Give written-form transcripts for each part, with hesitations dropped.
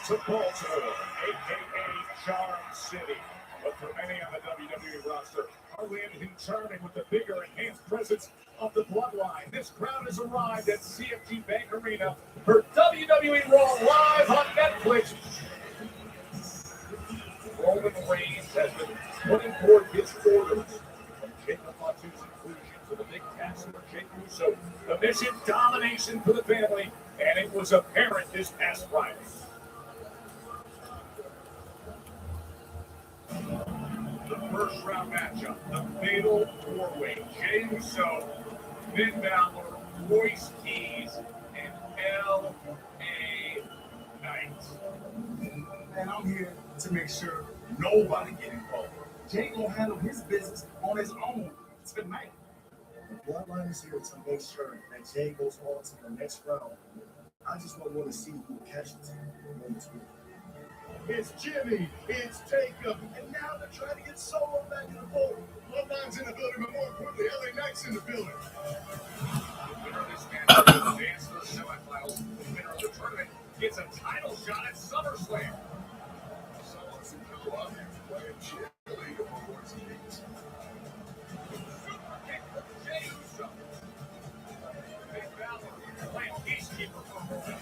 to Baltimore, a.k.a. Charm City. But for many on the WWE roster, hardly anything charming with the bigger, enhanced presence of the bloodline. This crowd has arrived at CFG Bank Arena for WWE Raw live on Netflix. Roman Reigns has been putting forth his orders, from Jacob Fatu's inclusion to the big task for Jey Uso, the mission domination for the family, and it was apparent this past Friday. The first round matchup, the fatal four-way, Jey Uso, Finn Balor, Royce Keys, and L.A. Knight. And I'm here to make sure nobody get involved. Jay gonna handle his business on his own tonight. The bloodline is here to make sure that Jay goes on to the next round. I just don't want to see who catches him. It's Jimmy, it's Jacob, and now they're trying to get Solo back in the fold. Bloodline's in the building, but more importantly, LA Knight's in the building. The winner of this match will advance to the semifinals. The winner of the tournament gets a title shot at SummerSlam. Someone's in go up and play a cheerleader for Royce Keys. Super kick for Jey Uso. Finn Balor playing peacekeeper for Roman.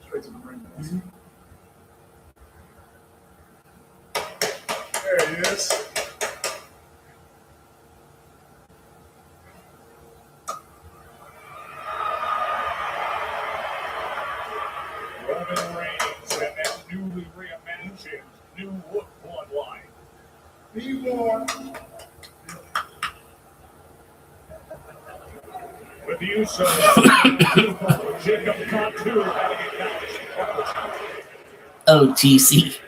Straight to the ring. There he is. Roman Reigns and that newly reimagined new look bloodline. Be warned. With the Usos, Jacob Fatu having acknowledged. OTC.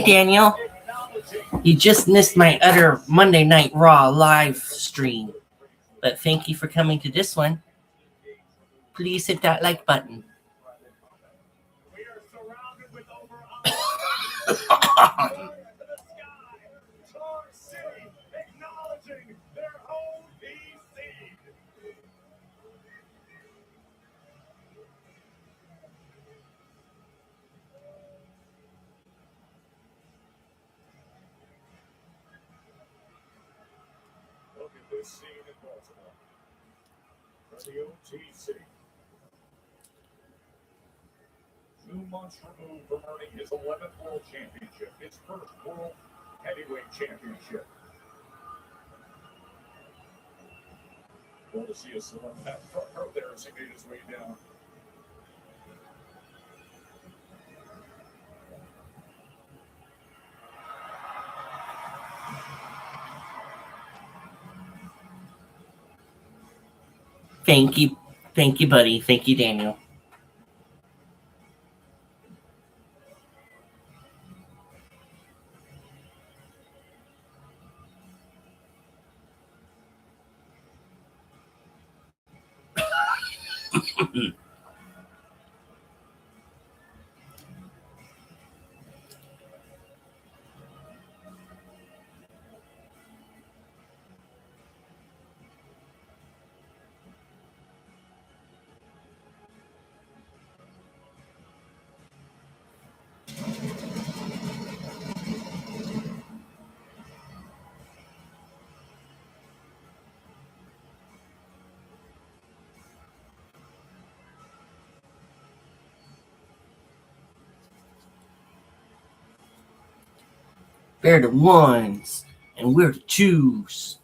Daniel. You just missed my other Monday Night Raw live stream. But thank you for coming to this one. Please hit that like button. We are surrounded with over Tar City acknowledging their own DC. Look at this scene in Baltimore. For the OTC. 2 months removed from earning his 11th World Championship, his first World Heavyweight Championship. Well to see us on that front row there as he made his way down. Thank you, buddy. Thank you, Daniel. They're the ones, and we're the twos.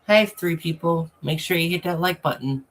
Hi, 3 people. Make sure you hit that like button.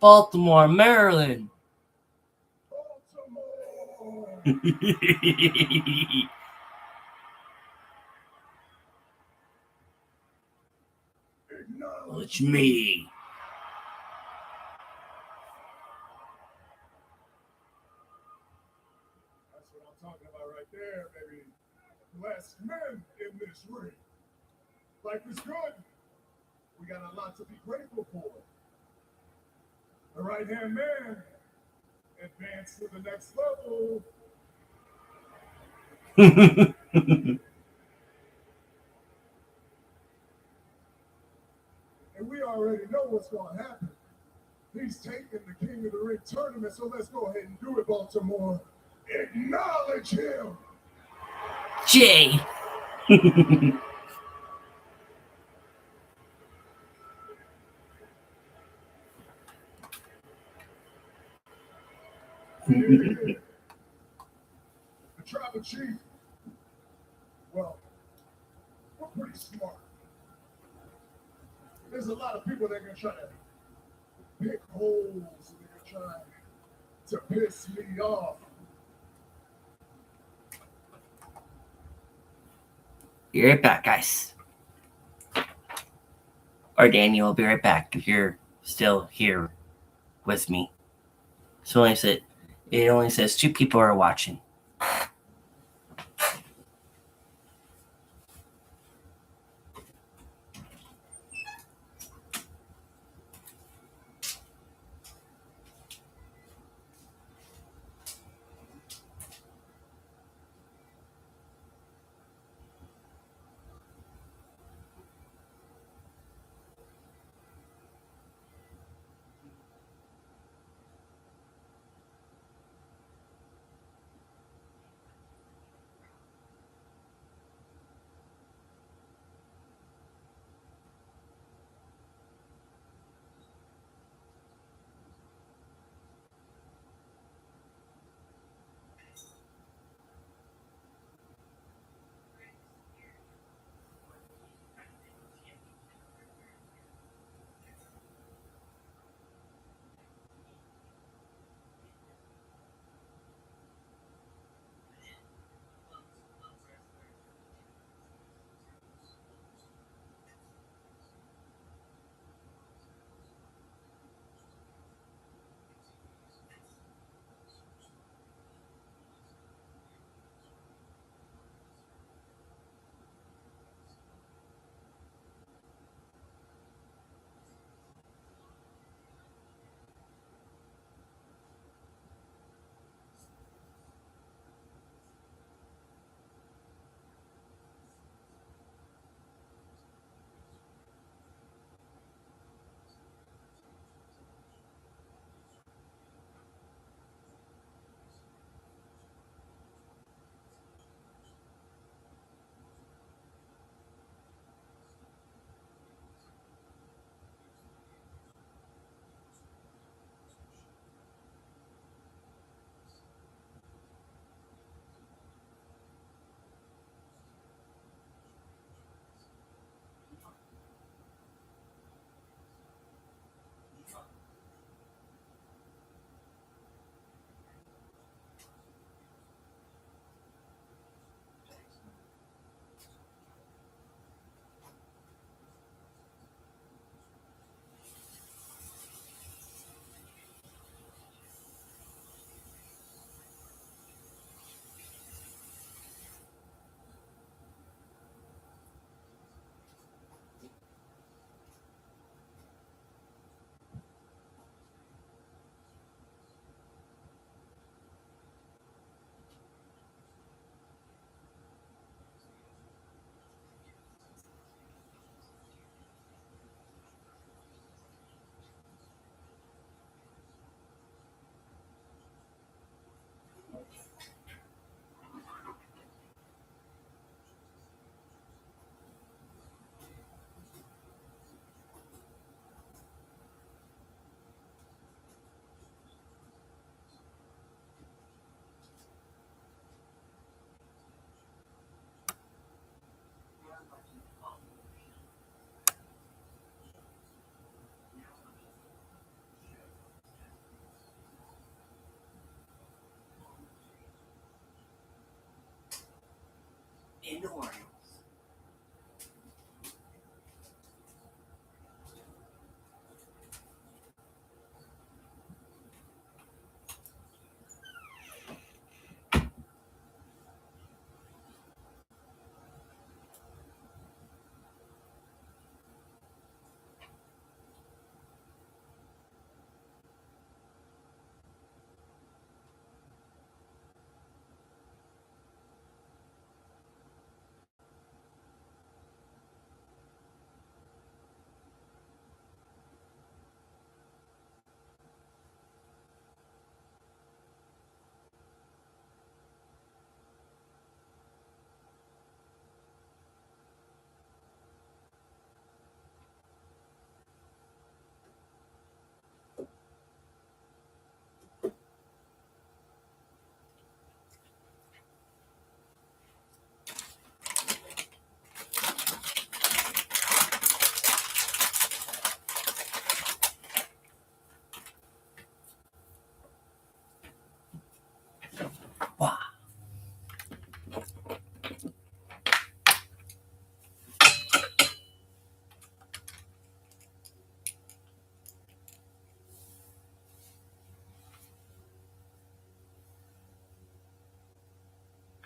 Baltimore, Maryland. It's me. That's what I'm talking about right there, baby. Less men in this ring. Life is good. We got a lot to be grateful for. The right-hand man advanced to the next level. And we already know what's going to happen. He's taking the King of the Ring tournament, so let's go ahead and do it, Baltimore. Acknowledge him. Jay. The tribal chief, well, we're pretty smart. There's a lot of people that are going to try to pick holes and they're going to try to piss me off. Be right back, guys. Or Daniel will be right back if you're still here with me. So it only says 2 people are watching.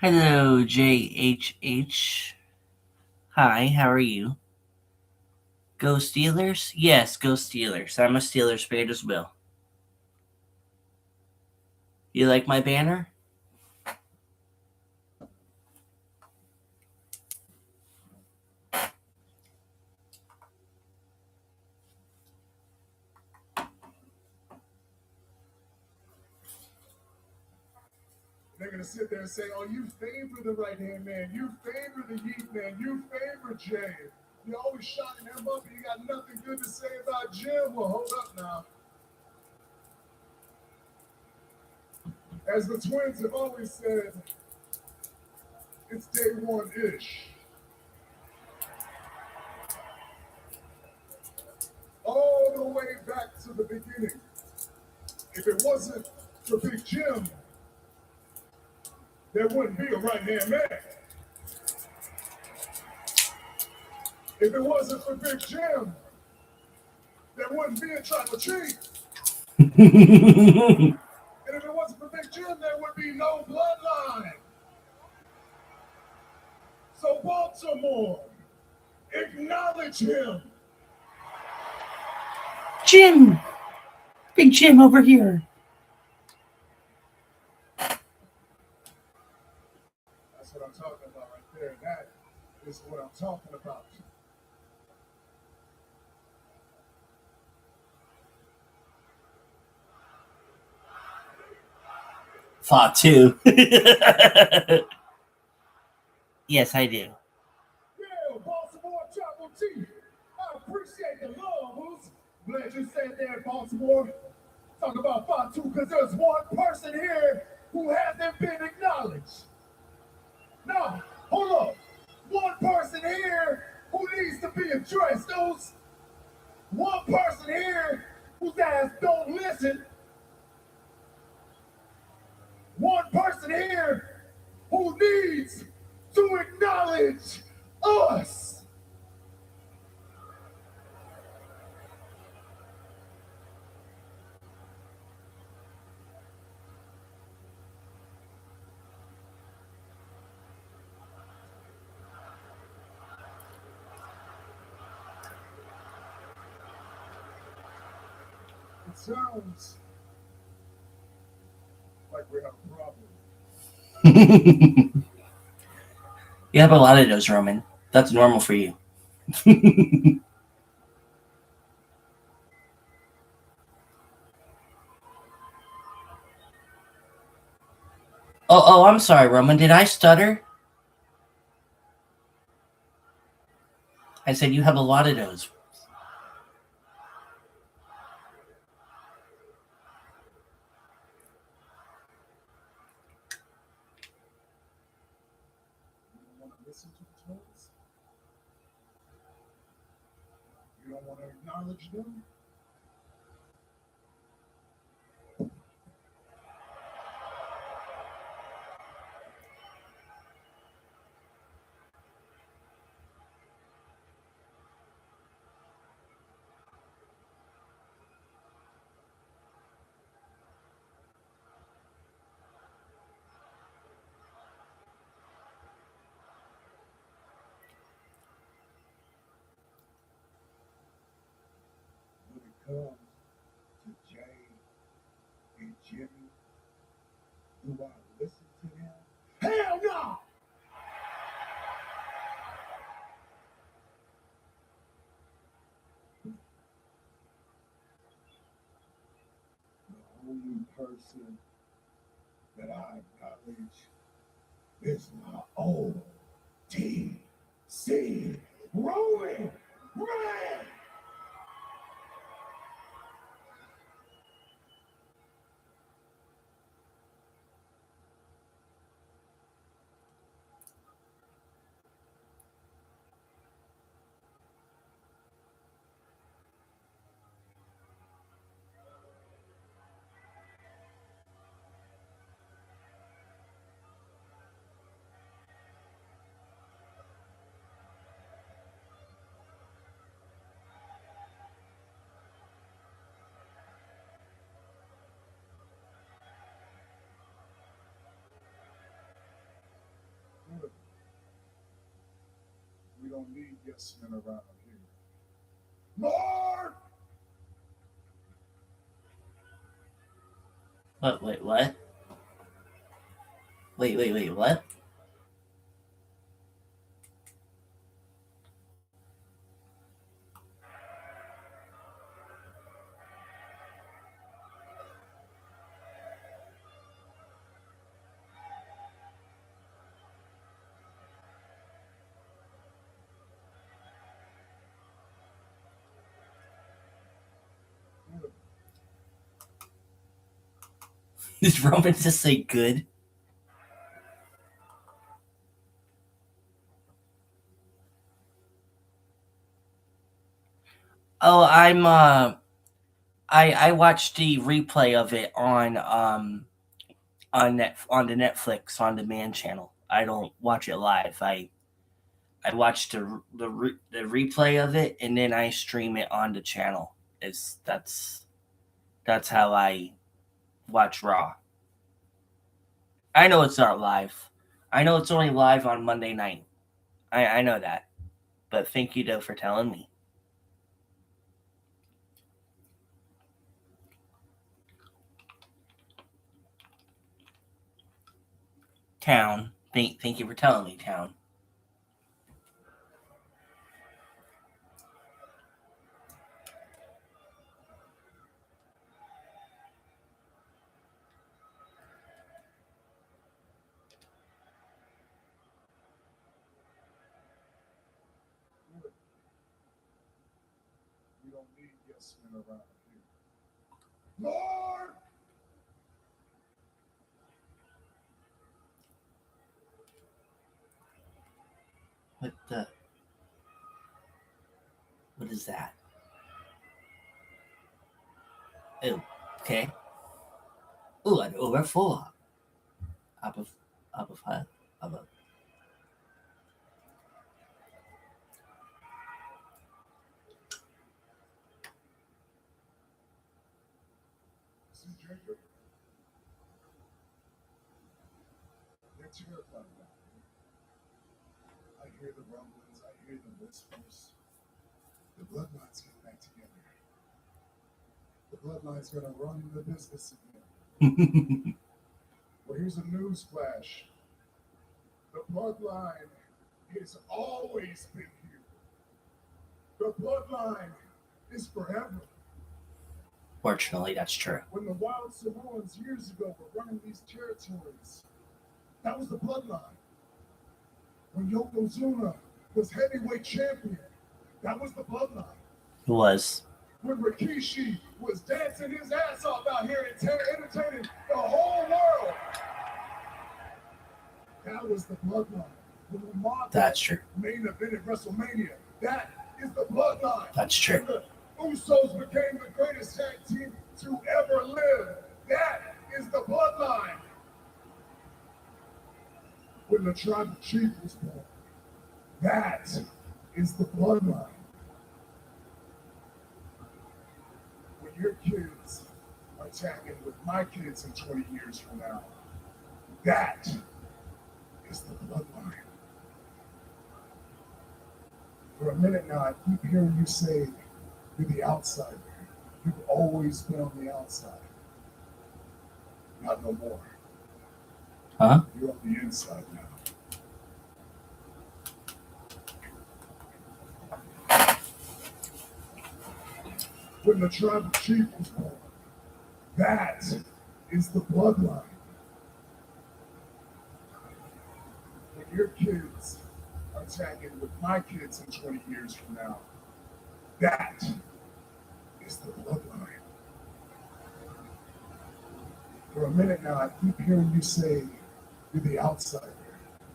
Hello, JHH. Hi, how are you? Go Steelers? Yes, go Steelers. I'm a Steelers fan as well. You like my banner? They're gonna sit there and say, "Oh, you favor the right hand man, you favor the Yeet man, you favor Jay. You're always shining him up, and you got nothing good to say about Jim." Well, hold up now. As the Twins have always said, it's day one-ish. All the way back to the beginning. If it wasn't for Big Jim, there wouldn't be a right-hand man. If it wasn't for Big Jim, there wouldn't be a tribal chief. And if it wasn't for Big Jim, there would be no bloodline. So Baltimore, acknowledge him. Jim! Big Jim over here. That's what I'm talking about right there. That is what I'm talking about. Thought too. Yes, I do. Yeah, Baltimore Tribal Chief. I appreciate the love, Moose. Glad you said there, Baltimore. Talk about Fatu, because there's one person here who hasn't been acknowledged. Now, hold up. One person here who needs to be addressed. Those one person here whose ass don't listen. One person here who needs to acknowledge us. It sounds like we have a problem. You have a lot of those, Roman. That's normal for you. Oh, I'm sorry, Roman. Did I stutter? I said you have a lot of those. You don't want to listen to the Twins? You don't want to acknowledge them? When it comes to Jay and Jimmy, do I listen to them? Hell no! The only person that I acknowledge is my OTC Roman Reigns. don't need yes men around here. Lord! What? Wait, what? Wait, what? Did Roman just say good? Oh, I watched the replay of it on the Netflix on demand channel. I don't watch it live. I watch the replay of it and then I stream it on the channel. That's how I watch Raw. I know it's not live. I know it's only live on Monday night. I know that. But thank you though for telling me. Town. Thank you for telling me, Town. We don't need yes men around here. Lord! What is that? Oh, okay. Oh, an overfull. Up of what? Up of. See, Jacob? They're terrified now. I hear the rumblings, I hear the whispers. The bloodline's getting back together. The bloodline's gonna run the business again. Well, here's a news flash. The bloodline has always been here. The bloodline is forever. Fortunately, that's true. When the Wild Samoans years ago were running these territories, that was the bloodline. When Yokozuna was heavyweight champion, that was the bloodline. It was. When Rikishi was dancing his ass off out here and entertaining the whole world, that was the bloodline. When Lamar That's true. main event at WrestleMania, that is the bloodline. That's true. When the Usos became the greatest tag team to ever live, that is the bloodline. When the tribal chief was born, that is the bloodline. When your kids are tagging with my kids in 20 years from now, that is the bloodline. For a minute now, I keep hearing you say you're the outsider. You've always been on the outside. Not no more. Huh? You're on the inside now. When the tribal chief was born, that is the bloodline. When your kids are tagging with my kids in 20 years from now, that is the bloodline. For a minute now, I keep hearing you say you're the outsider.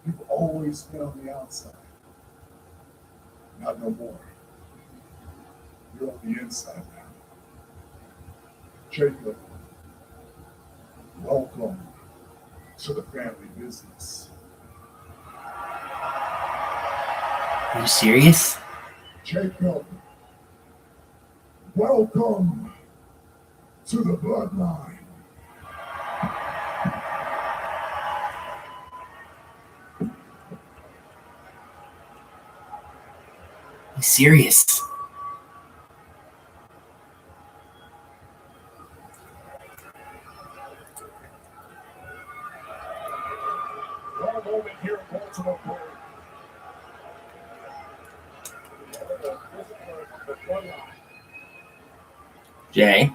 You've always been on the outside. Not no more. You're on the inside now. Jacob, welcome to the family business. Are you serious? Jacob, welcome to the bloodline. Serious. One moment here in Baltimore. Jay.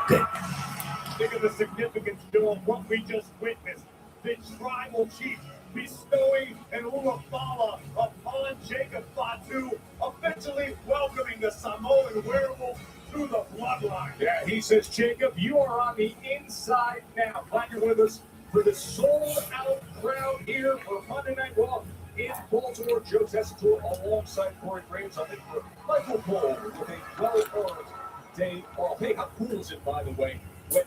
Good. Think of the significance, Joe, of what we just witnessed. The tribal chief bestowing an Ulafala upon Jacob Fatu, eventually welcoming the Samoan werewolf to the bloodline. Yeah, he says, Jacob, you are on the inside now. Glad you're with us for the sold-out crowd here for Monday Night Raw in Baltimore. Joe Tessitore alongside Corey Graves. I think for Michael Cole with a well-earned day off. Hey, how cool is it, by the way, when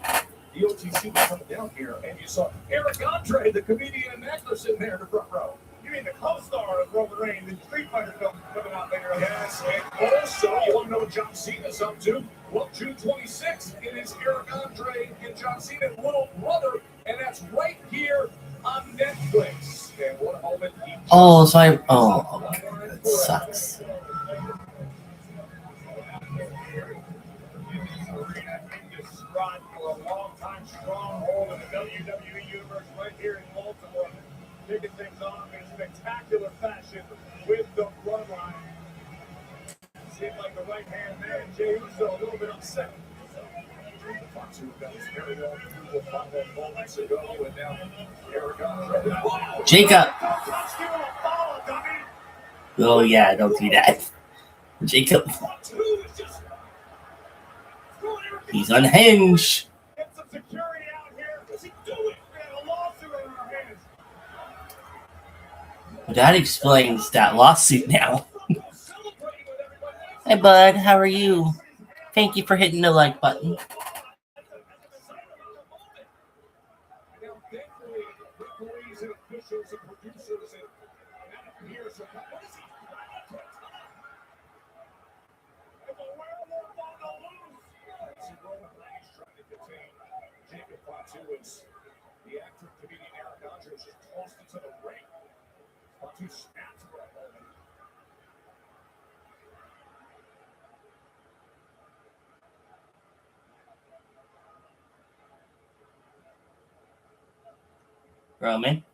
the OTC was coming down here and you saw Eric Andre, the comedian and actor, sitting there in the front row? You mean the co-star of Roman Reigns in Street Fighter film coming out later? Yes, and also, you want to know what John Cena's up to? Well, June 26th, it is Eric Andre and John Cena's little brother, and that's right here on Netflix. And what a moment. Oh, so okay. That sucks. Described for a long-time stronghold in the WWE universe right here in Baltimore. Kicking things off in spectacular fashion with the bloodline. Seemed like the right-hand man, Jey Uso, a little bit upset. Fatu got his very own Google follow moments ago, and now Eric Andre. Jacob. Oh, yeah, don't do that. Jacob. He's unhinged. Get some security out here. What's he doing? We have a lawsuit on our hands. Well, that explains that lawsuit now. Hey, bud, how are you? Thank you for hitting the like button. The actor, comedian Eric Andre was just tossed into the ring. Fatu snapped for a moment. Roman.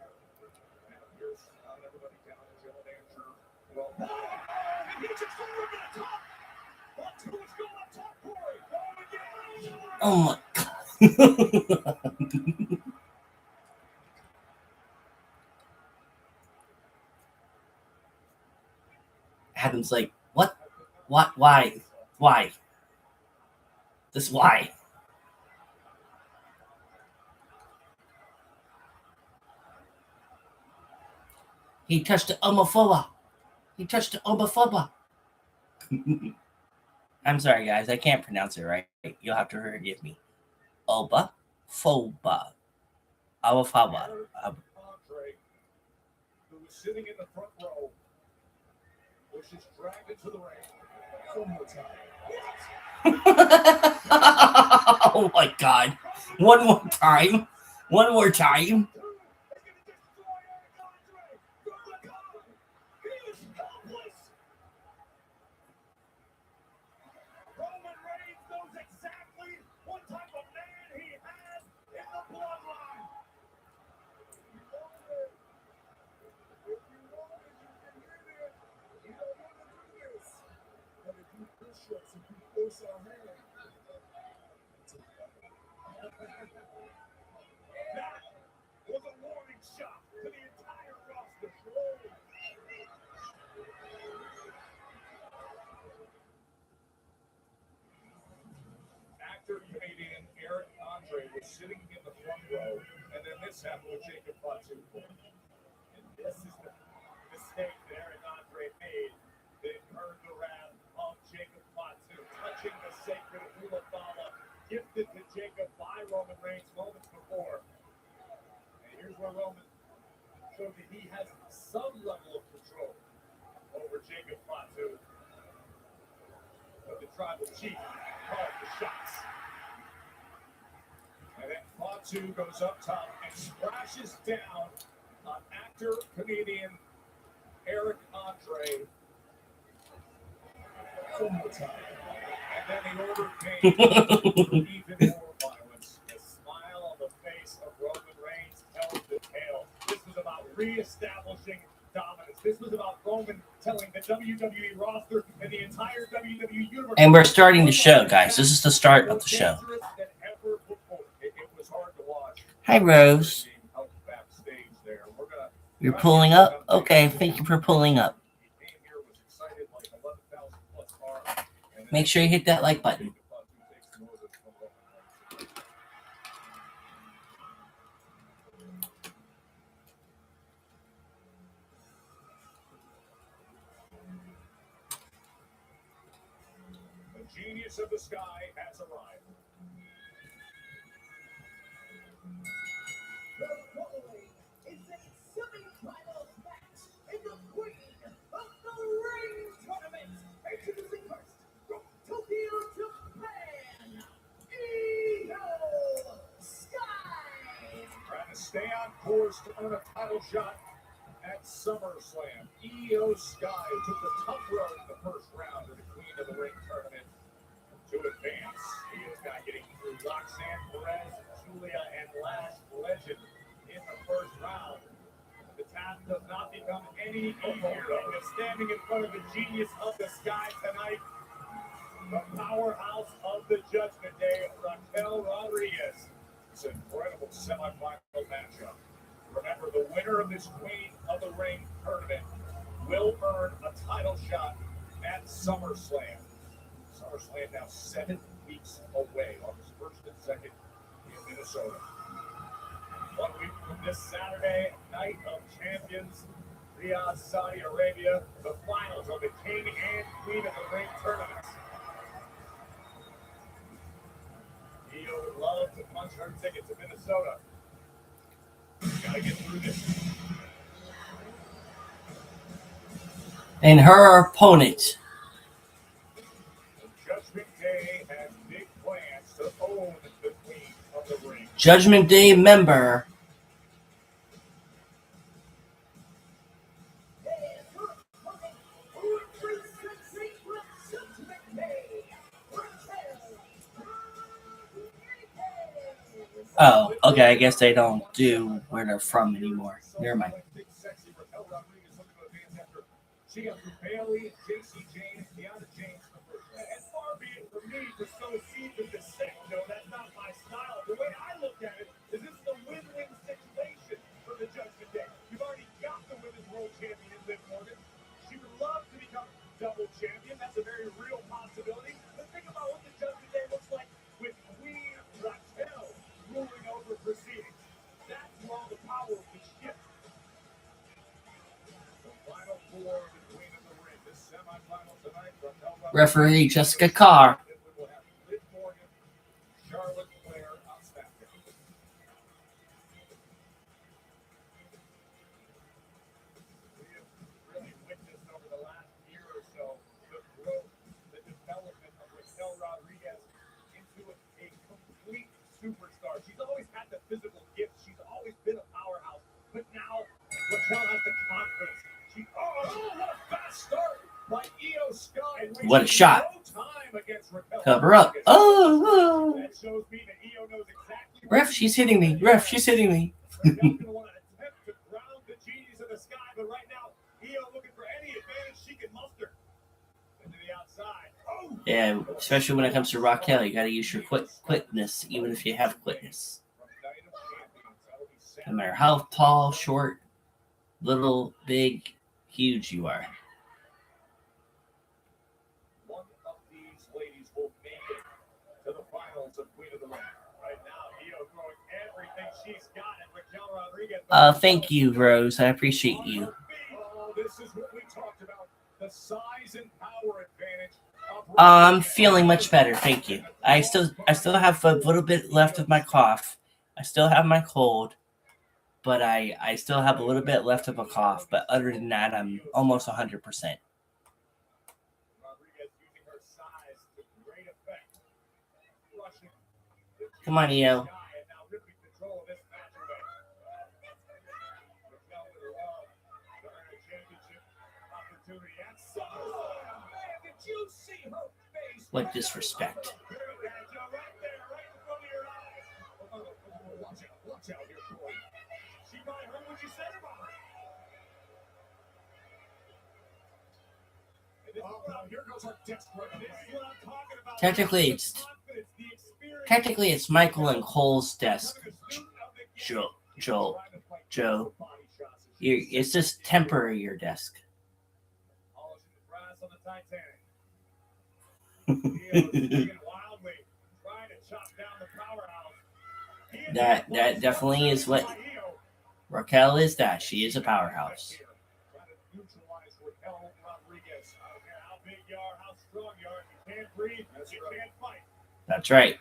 Oh my God. Adam's like, what? What? Why? Why? This why? He touched the homophoba. He touched the homophoba. I'm sorry, guys. I can't pronounce it right. You'll have to forgive me. Oba, phoba, homophoba. Andre, who was sitting in the front row, was just dragged into the ring. One more time. Oh my God. One more time. One more time. Roman Reigns knows exactly what type of man he has in the bloodline. If you want it, you can get it. We don't want to do this. But if you push us, if you force our hand, That was a warning shot to the entire roster. Actor comedian Eric Andre was sitting in the front row, and then this happened with Jacob Fatu. And this is the mistake that Eric Andre made that earned the wrath of Jacob Fatu, touching the sacred Ulafala gifted to Jacob by Roman Reigns moments before. And here's where Roman showed that he has some level of control over Jacob Fatu. But the tribal chief called the shots. And then Fatu goes up top and splashes down on actor, comedian Eric Andre. One more time. And then the order came for even more violence. The smile on the face of Roman Reigns tells the tale. This was about reestablishing dominance. This was about Roman telling the WWE roster and the entire WWE universe. And we're starting the show, guys. This is the start of the show. It was hard to watch. Hi, Rose. You're pulling up? Okay, thank you for pulling up. Make sure you hit that like button. The genius of the sky has arrived. The following is a semi-final match in the Queen of the Ring tournament. Introducing first, from Tokyo, Japan, Io Sky. Trying to stay on course to earn a title shot at SummerSlam. Io Sky took the tough road in the first round of the Queen of the Ring tournament to advance. Io Sky getting through Roxanne Perez, Julia, and Lash Legend in the first round. The task does not become any easier than standing in front of the genius of the sky tonight. The powerhouse of the Judgment Day, Raquel Rodriguez. It's an incredible semifinal matchup. Remember, the winner of this Queen of the Ring tournament will earn a title shot at SummerSlam. SummerSlam now 7 weeks away, August 1st and 2nd in Minnesota. 1 week from this Saturday, Night of Champions, Riyadh, Saudi Arabia, the finals of the King and Queen of the Ring tournaments. Io would love to punch her ticket to Minnesota. Gotta get through this. And her opponent, Judgment Day has big plans to own the Queen of the Ring. Judgment Day member, oh, okay, I guess they don't do where they're from anymore. Never mind. She got through Bailey, JC Jane, Deanna James. And far be it from me to sow seeds of dissent. No, that's not my style. The way I look at it is this is a win-win situation for the Judgment Day. You've already got the Women's World Champion in Liv Morgan. She would love to become double champion. That's a very real possibility. But think about what the Judgment Day looks like with Queen Raquel ruling over proceedings. That's where all the power will be shift. The final four of the Queen of the Ring. This semifinal tonight. Referee Jessica Carr. We'll have Liv Morgan, Charlotte Flair on SmackDown. We have really witnessed over the last year or so the growth, the development of Raquel Rodriguez into a complete superstar. She's always had the physical gift. She's always been a powerhouse. But now Raquel has the confidence. Oh, what a fast start by Io Sky. What a shot. No time against Raquel Cover up. Rodriguez. Oh, That shows me that Io knows exactly ref, she's hitting me. Ref, she's hitting me. Raquel's going to want to attempt to ground the genius of the sky, but right now, Io looking for any advantage she can muster. Into the outside. Oh! Yeah, especially when it comes to Raquel, you got to use your quickness, even if you have quickness. From Night of Champions, that'll be No Saturday. matter how tall, short, little, big, huge you are. One of these ladies will make it to the finals of Queen of the Ring. Right now, Io throwing everything she's got at Raquel Rodriguez. Thank you, Rose. I appreciate you. Oh, this is what we talked about. The size and power advantage. I'm feeling much better, thank you. I still have a little bit left of my cough. I still have my cold, but I still have a little bit left of a cough. But other than that, I'm almost 100%. Rodriguez using her size to great effect. Rushing. Come on, Io. And now ripping control of this match away. Raquel with her love. Earn a championship What disrespect. Watch out here, boy. She probably heard what you said about her. Here goes our desperate. This is what I'm talking about. Technically, it's Michael and Cole's desk. Joe. It's just temporary, your desk. That definitely is what Raquel is. That she is a powerhouse. That's right.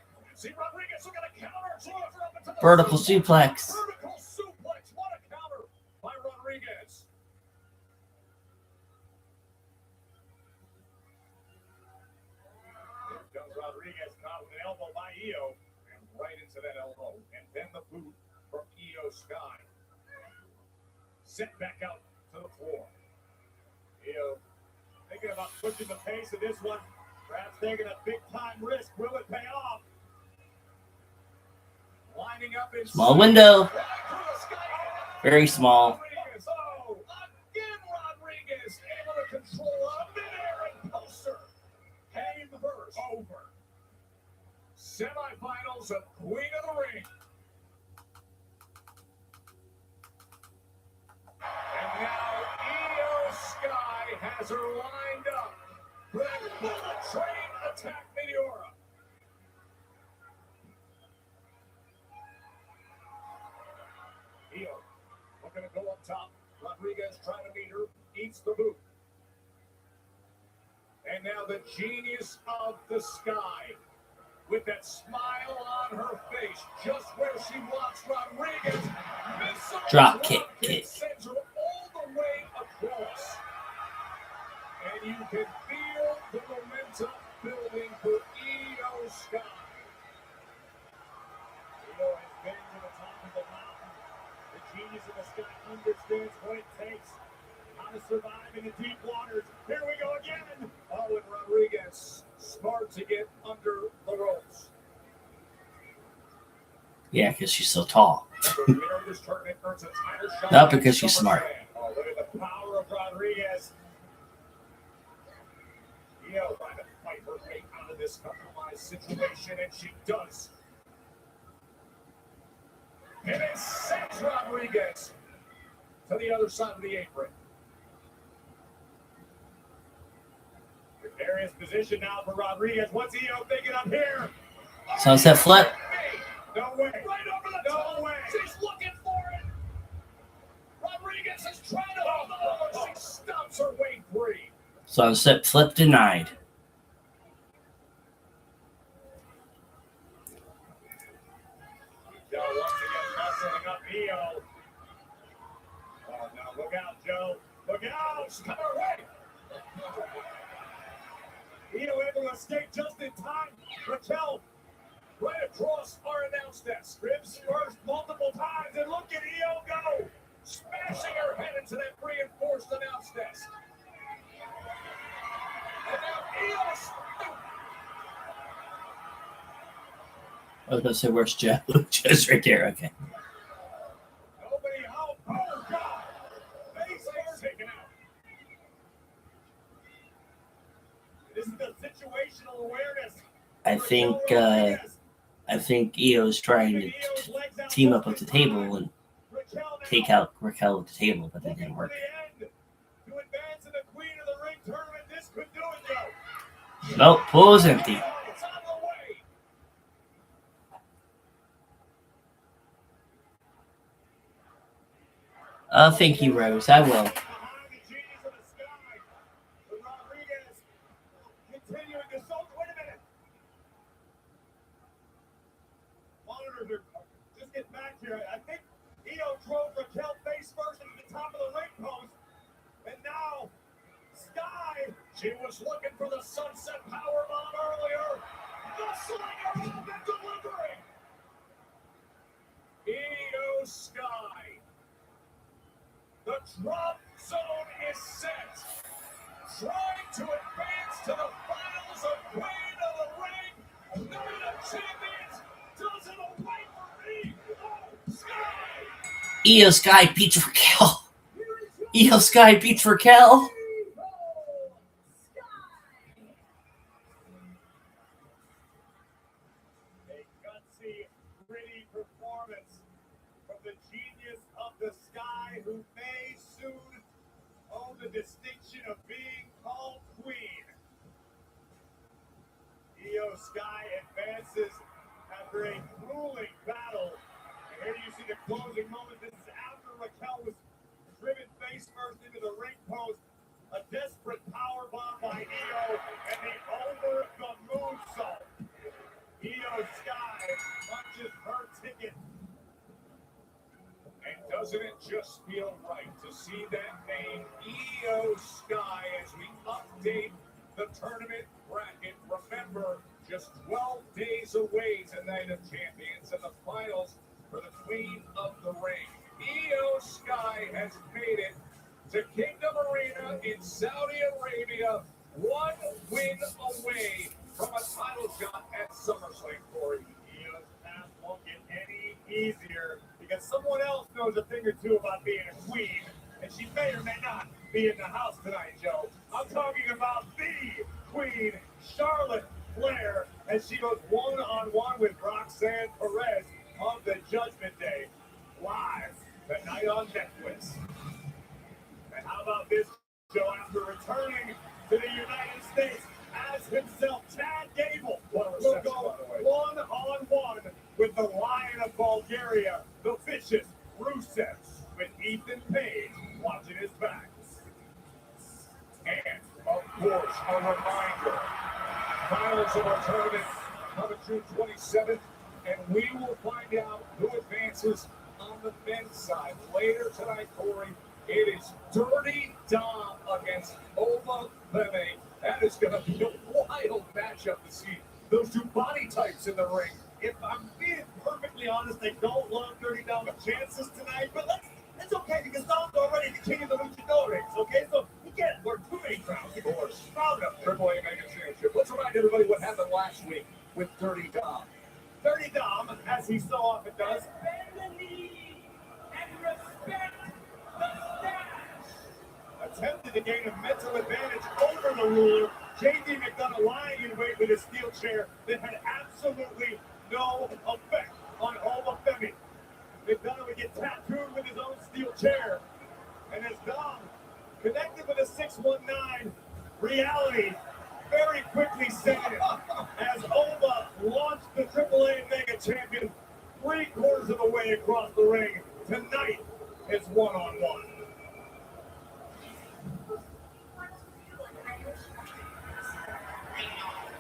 Vertical suplex. Vertical suplex. What a counter by Rodriguez. Here comes Rodriguez, caught with an elbow by Io, and right into that elbow. And then the boot from Io Sky. Set back out to the floor. Io thinking about pushing the pace of this one. Perhaps taking a big-time risk. Will it pay off? Lining up in Small window. Very small. Oh, again, Rodriguez able to control a mid-air and poster. Game verse over. Semifinals of Queen of the Ring. And now Io Sky has her lined up for that bullet train attack Meteora. Io looking to go up top. Rodriguez trying to meet her. Eats the boot. And now the genius of the Sky. With that smile on her face. Just where she wants Rodriguez. Drop kick. Sends her all the way across. And you can feel the momentum building for Io Sky. Io has been to the top of the mountain. The genius of the Sky understands what it takes. How to survive in the deep waters. Here we go again. Oh, and Rodriguez smart to get under the ropes. Yeah, because she's so tall. Not because she's smart. Oh, look at the power of Rodriguez. Io trying to fight her way out of this compromised situation, and she does. And it sends Rodriguez to the other side of the apron. Precarious position now for Rodriguez. What's Io thinking up here? Sunset flip. No way. Right over the top. No way. She's looking for it. Rodriguez is trying to hold on. She stops her way free. Sunset flip denied. Joe once again muscling up Io. Oh, no. Look out, Joe. Look out. She's coming her way. Io able to escape just in time. Raquel right across our announce desk. Ribs first multiple times, and look at Io go. Smashing her head into that reinforced announce desk. And now Io's... I was going to say, where's Joe? Joe's right there. Okay. Nobody out. Oh, God. Face first taken out. This is the situational awareness. I think Io's trying to team up with the table and take out Raquel with the table, but that didn't work. To advance in the Queen of the Ring tournament, this could do it, Joe. Nope, pool is empty. It's on the way. Thank you, Rose. I will. Behind the genius of the Sky. But Rodriguez continuing to soak. Wait a minute. Monitors are just get back here. I think Io drove Raquel face first into the top of the ring post. And now, Sky, she was looking for the sunset powerbomb earlier. The slinger up and delivering. Io Sky. The drop zone is set. Trying to advance to the final. Io Sky beats Raquel. Io Sky beats Raquel. A gutsy, gritty performance from the genius of the Sky, who may soon own the distinction of being called Queen. Io Sky advances after a grueling battle. And here you see the closing moment. This is after Raquel was driven face first into the ring post. A desperate power bomb by Io and the over the moonsault. Io Sky punches her ticket. And doesn't it just feel right to see that name, Io Sky, as we update the tournament bracket? Remember, just 12 days away tonight of champions and the finals for the Queen of the Ring. Io Sky has made it to Kingdom Arena in Saudi Arabia, one win away from a title shot at SummerSlam, Corey. Io's path won't get any easier because someone else knows a thing or two about being a queen, and she may or may not be in the house tonight, Joe. I'm talking about the Queen, Charlotte Flair, as she goes one-on-one with Roxanne Perez on the Judgment Day, live tonight on Netflix. And how about this, Joe, after returning to the United States as himself, Chad Gable will go one-on-one with the Lion of Bulgaria, the vicious Rusev, with Ethan Page watching his back. And, of course, a reminder, finals of our tournament coming June 27th, and we will find out who advances on the men's side. Later tonight, Corey, it is Dirty Dom against Ova Femi. That is going to be a wild matchup to see those two body types in the ring. If I'm being perfectly honest, I don't love Dirty Dom's chances tonight, but that's okay because Dom's already the king of the luchadores, okay? So he can't wear too many crowns. He can wear proud enough Triple A Mega Championship. Let's remind everybody what happened last week with Dirty Dom. Dirty Dom, as he so often does, bend the knee and respect the stash. Attempted to gain a mental advantage over the ruler. JD McDonough lying in wait with his steel chair that had absolutely no effect on Ova Femi. McDonough would get tattooed with his own steel chair. And as Dom connected with a 619, reality very quickly set in as Ova launched the AAA Mega Champion 3/4 of the way across the ring. Tonight is one-on-one.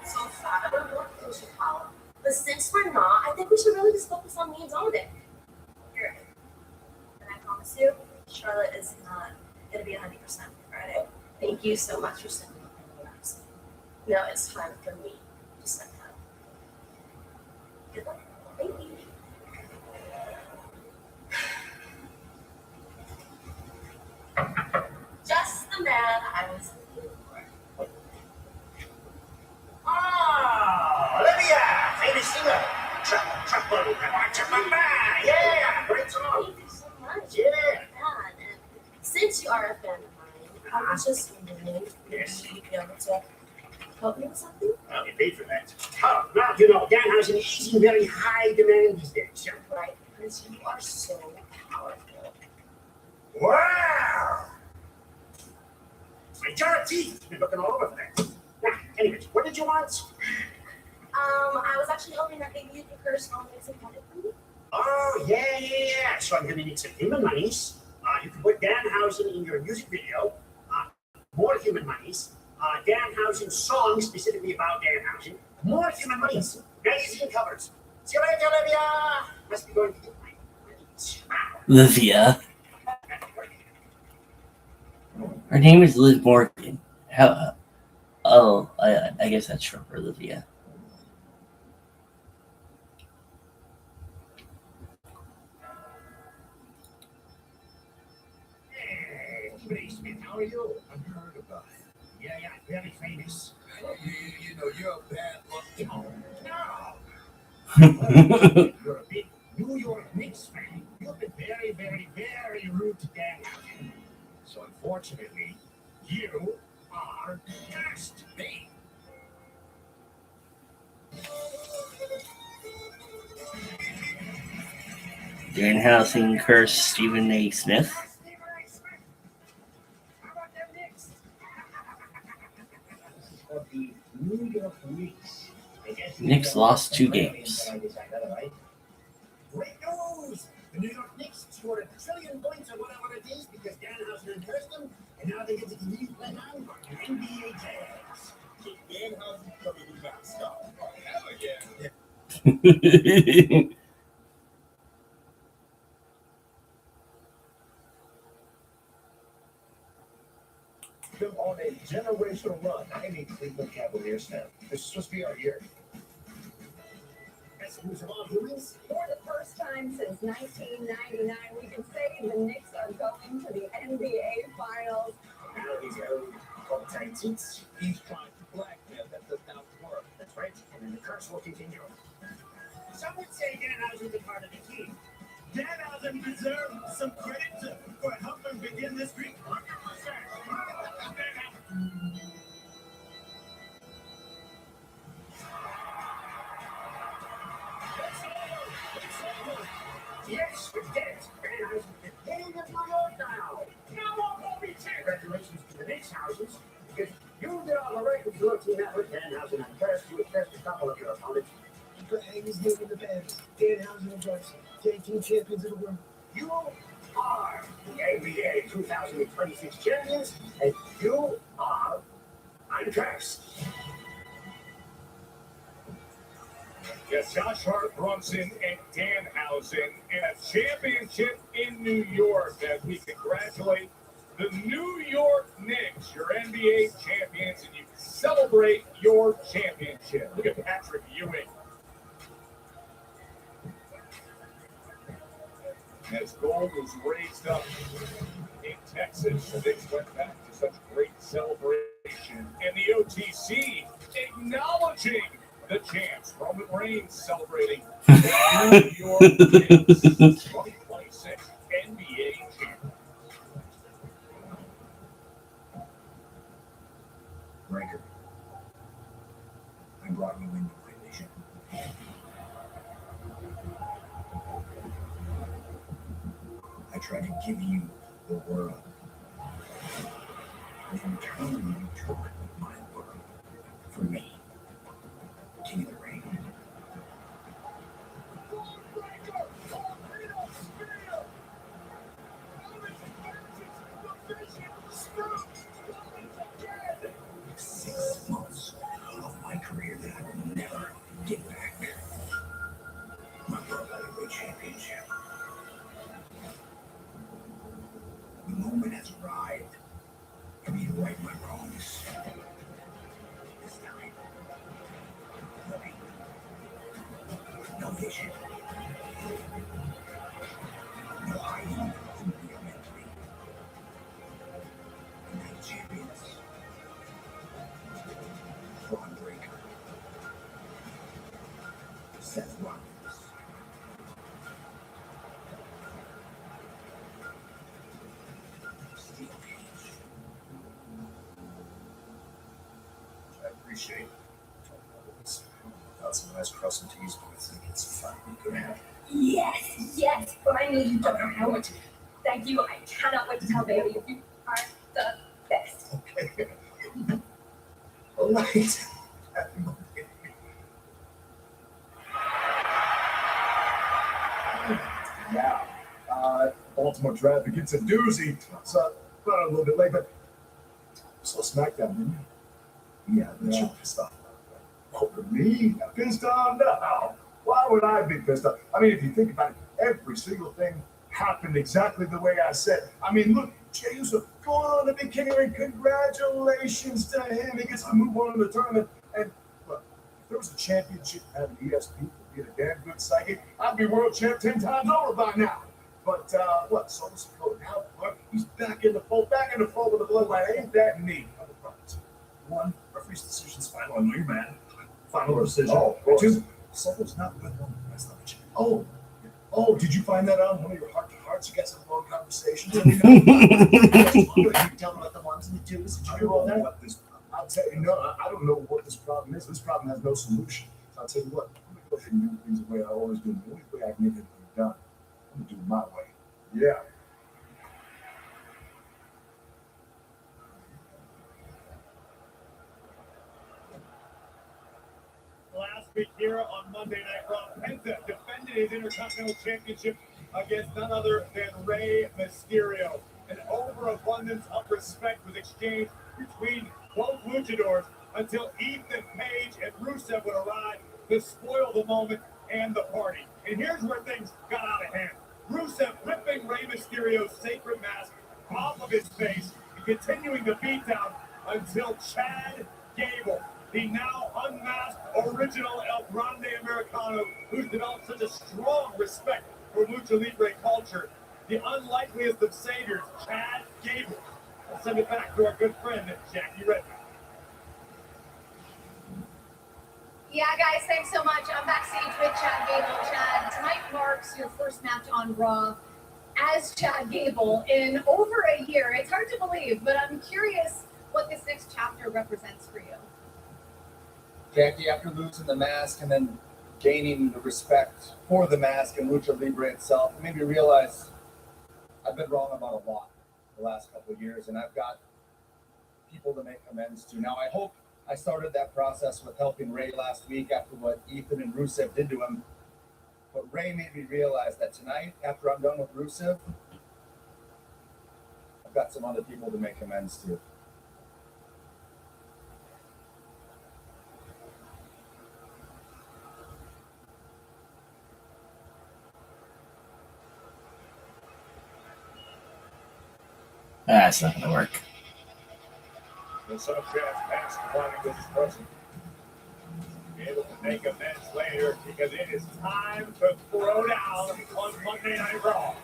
So sad. I don't know what we should call him. But since we're not, I think we should really just focus on me and Dominic. You're right. And I promise you, Charlotte is not going to be 100% Friday. Thank you so much for sending me the maps. No, it's fun for me to send that. Good luck. Thank you. Just the man I was looking for. Ah, Olivia, famous singer. Trouble. Yeah, great song. Thank you so much. Yeah. Man, and since you are a fan of mine, I was just wondering if Yes. you'd be able to help me with something. I'll get paid for that. Oh, now, you know, Danhausen is in very high demand these days. Right, because you are so powerful. Wow! My jar of teeth has been looking all over that. Now, anyways, what did you want? I was actually hoping that maybe you could personally make some money for me. Oh, yeah. So I'm going to need some human monies. You can put Danhausen in your music video. More human monies. Danhausen songs specifically about Danhausen. More human monies. Magazine covers. See you later, Olivia. Must be going to get my monies. Livia. Her name is Liv Morgan. How? Oh, I guess that's short for Livia. Hey, Smith, how are you? I've heard about it. Yeah, very famous. You know, you're a bad luck charm. No. You're a big new New York Knicks fan, you've been very, very, very rude to Danhausen. So unfortunately, you are cursed. Me. Danhausen cursed Stephen A. Smith. How about them Knicks? This is for the New York Knicks. Knicks lost 2 games. Great news! The New York Knicks scored 1 trillion points or whatever it is because Danhausen cursed them, and now they get to compete with an NBA Jazz. So Danhausen becoming the mascot. Oh, hell yeah. Been on a generational run. I need Cleveland Cavaliers now. This is supposed to be our year. Best news of all humans. For the first time since 1999, we can say the Knicks are going to the NBA Finals. Now he's called tight seats. He's trying to blackmail. That does not work. That's right, and then the curse will continue. Some would say Danhausen's a part of the team. Danhausen deserves some credit for helping begin this streak. 100%. Yes, we did it. Danhausen is getting in New York now. Now all will be congratulations to the Knicks houses because you did all the right with your team effort. Danhausen and cursed you cursed a couple of your opponents. You could hang his name in the bands. Danhausen and Johnson, tag team champions of the world. You are the NBA 2026 champions, and you are uncursed. Yes, Josh Hart, Brunson, and Danhausen in a championship in New York as we congratulate the New York Knicks, your NBA champions, and you celebrate your championship. Look at Patrick Ewing. As gold was raised up in Texas, the Knicks went back to such great celebration. And the OTC acknowledging the champs. Roman Reigns celebrating the New York Knicks 2026 NBA champions. Breaker. I brought you into my vision. I tried to give you the world. And in return, you took my world from me. King of the Ring. Six months of my career that I will never get back. My World Heavyweight Championship. The moment has arrived for me to right my wrongs. This time, no pain, no vision, no hiding from who you're meant to be. United Champions, Braun Breaker, Seth Rollins. I appreciate without some nice cross and teas, but I think it's finally gonna happen. Yes, finally you don't know what to do. Thank you. I cannot wait to tell Bailey you are the best. Okay. All right. Now, Baltimore traffic, it's a doozy. So, running a little bit late, but saw SmackDown, didn't you? Yeah, but you're pissed off. Over me? Pissed off? No. Why would I be pissed off? I mean, if you think about it, every single thing happened exactly the way I said. I mean, look, Jey Uso going on the Big King Ring. Congratulations to him. He gets to move on in the tournament. And look, if there was a championship having ESP would be a damn good psychic, I'd be world champ 10 times over by now. But what? So let's go now. Look, he's back in the fold with the bloodline. Ain't that neat? One, referee's decision's final. I know you're mad. Final decision. Oh, two, someone's not with one. That's not a chance. Oh, Oh, did you find that on one of your heart-to-hearts? You guys have long conversations every night? You tell me about the ones and the twos. Did you I do don't all know that? what this. I'll tell you. No, I don't know what this problem is. This problem has no solution. So I'll tell you what. I'm gonna go ahead and do things the way I always do. The only way I can get it done. I'm gonna do it my way. Yeah. Last week here on Monday Night Raw, Penta defended his Intercontinental Championship against none other than Rey Mysterio. An overabundance of respect was exchanged between both luchadors until Ethan Page and Rusev would arrive to spoil the moment and the party. And here's where things got out of hand. Rusev ripping Rey Mysterio's sacred mask off of his face and continuing the beatdown until Chad Gable, the now unmasked original El Grande Americano, who's developed such a strong respect for Lucha Libre culture, the unlikeliest of saviors, Chad Gable. I'll send it back to our good friend, Jackie Redmond. Yeah, guys, thanks so much. I'm backstage with Chad Gable. Chad, tonight marks your first match on Raw as Chad Gable in over a year. It's hard to believe, but I'm curious what this next chapter represents for you. Jackie, after losing the mask and then gaining the respect for the mask and Lucha Libre itself, it made me realize I've been wrong about a lot the last couple of years, and I've got people to make amends to. Now, I hope I started that process with helping Ray last week after what Ethan and Rusev did to him. But Ray made me realize that tonight, after I'm done with Rusev, I've got some other people to make amends to. That's not gonna work. The son of Chad's past climbing with his present. Be able to make amends later because it is time to throw down on Monday Night Raw.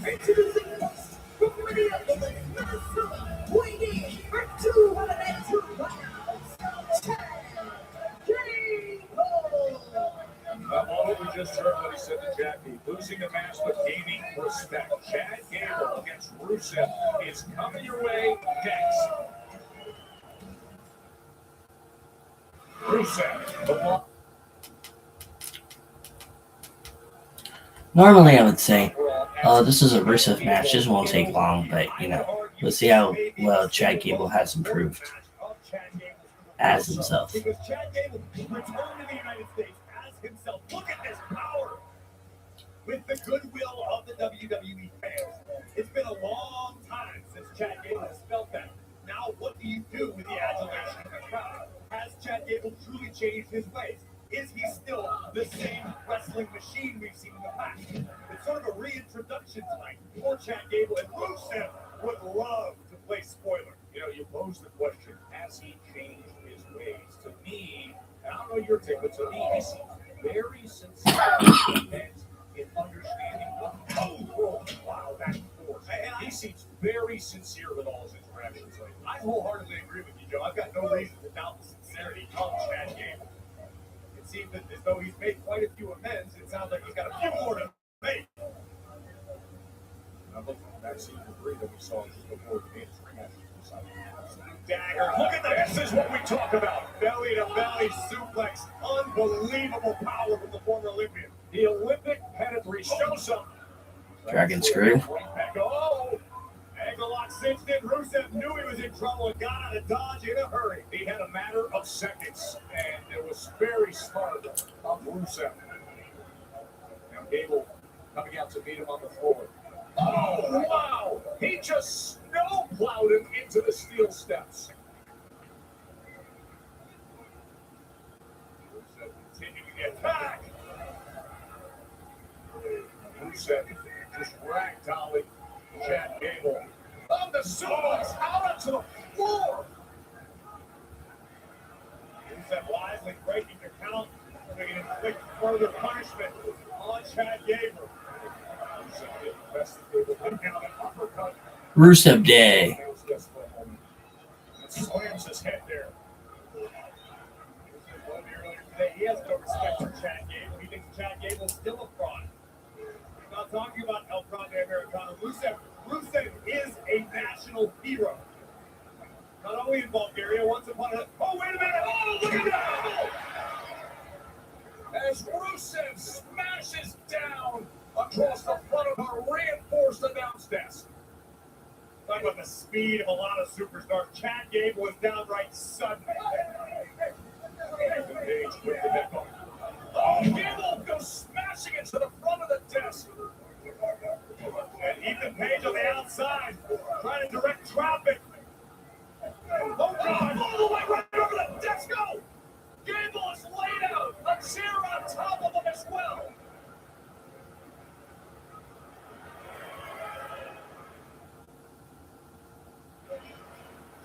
Introducing us from Minneapolis, Minnesota, weighing in for 202 pounds, Chad Gable. All we just heard what he said to Jackie. Losing the match but gaining respect. Chad Gable against Rusev is coming your way next. Rusev, the block. Normally, I would say, oh, this is a Rusev match. This won't take long, but, let's see how well Chad Gable has improved as himself. Because Chad Gable returned to the United States as himself. Look at this power! With the goodwill of the WWE fans. It's been a long time since Chad Gable has felt that. Now, what do you do with the adulation of the crowd? Has Chad Gable truly changed his ways? Is he still the same wrestling machine we've seen in the past? It's sort of a reintroduction tonight for Chad Gable, and Rusev would love to play spoiler. You pose the question, has he changed his ways? To me, and I don't know your take, but to me, he seems very sincere in understanding what wow, that's force. And he seems very sincere with all his interactions. I wholeheartedly agree with you, Joe. I've got no reason to doubt the sincerity of Chad Gable. It seems as though he's made quite a few amends. It sounds like he's got a few more to make. I'm looking at that season 3 that we saw just before the dance match. Dagger. Look at this. This is what we talk about. Belly to belly suplex. Unbelievable power from the former Olympian. The Olympic pedigree shows something. Dragon screw. Oh! Ankle lock cinched in. Rusev knew he was in trouble and got out of Dodge in a hurry. He had a matter of seconds, and it was very smart of Rusev. Now Gable coming out to meet him on the floor. Oh, wow! He just snowplowed him into the steel steps. Rusev continuing the attack. Rusev just ragdolling Chad Gable. On the suplex, out onto the floor. Rusev wisely breaking the count, so he can inflict further punishment on Chad Gable. Rusev Day. Slams his head there. Chad Gable still a fraud. We're not talking about El Grande Americano. Rusev is a national hero. Not only in Bulgaria, once upon a... Oh, wait a minute! Oh, look at that! As Rusev smashes down across the front of our reinforced announce desk. Talk about the speed of a lot of superstars. Chad Gable was downright sudden. Oh, Gable goes smashing into the front of the desk. And Ethan Page on the outside, trying to direct traffic. Oh, God! All the way right over the desk! Go! Gable is laid out! A chair on top of him as well!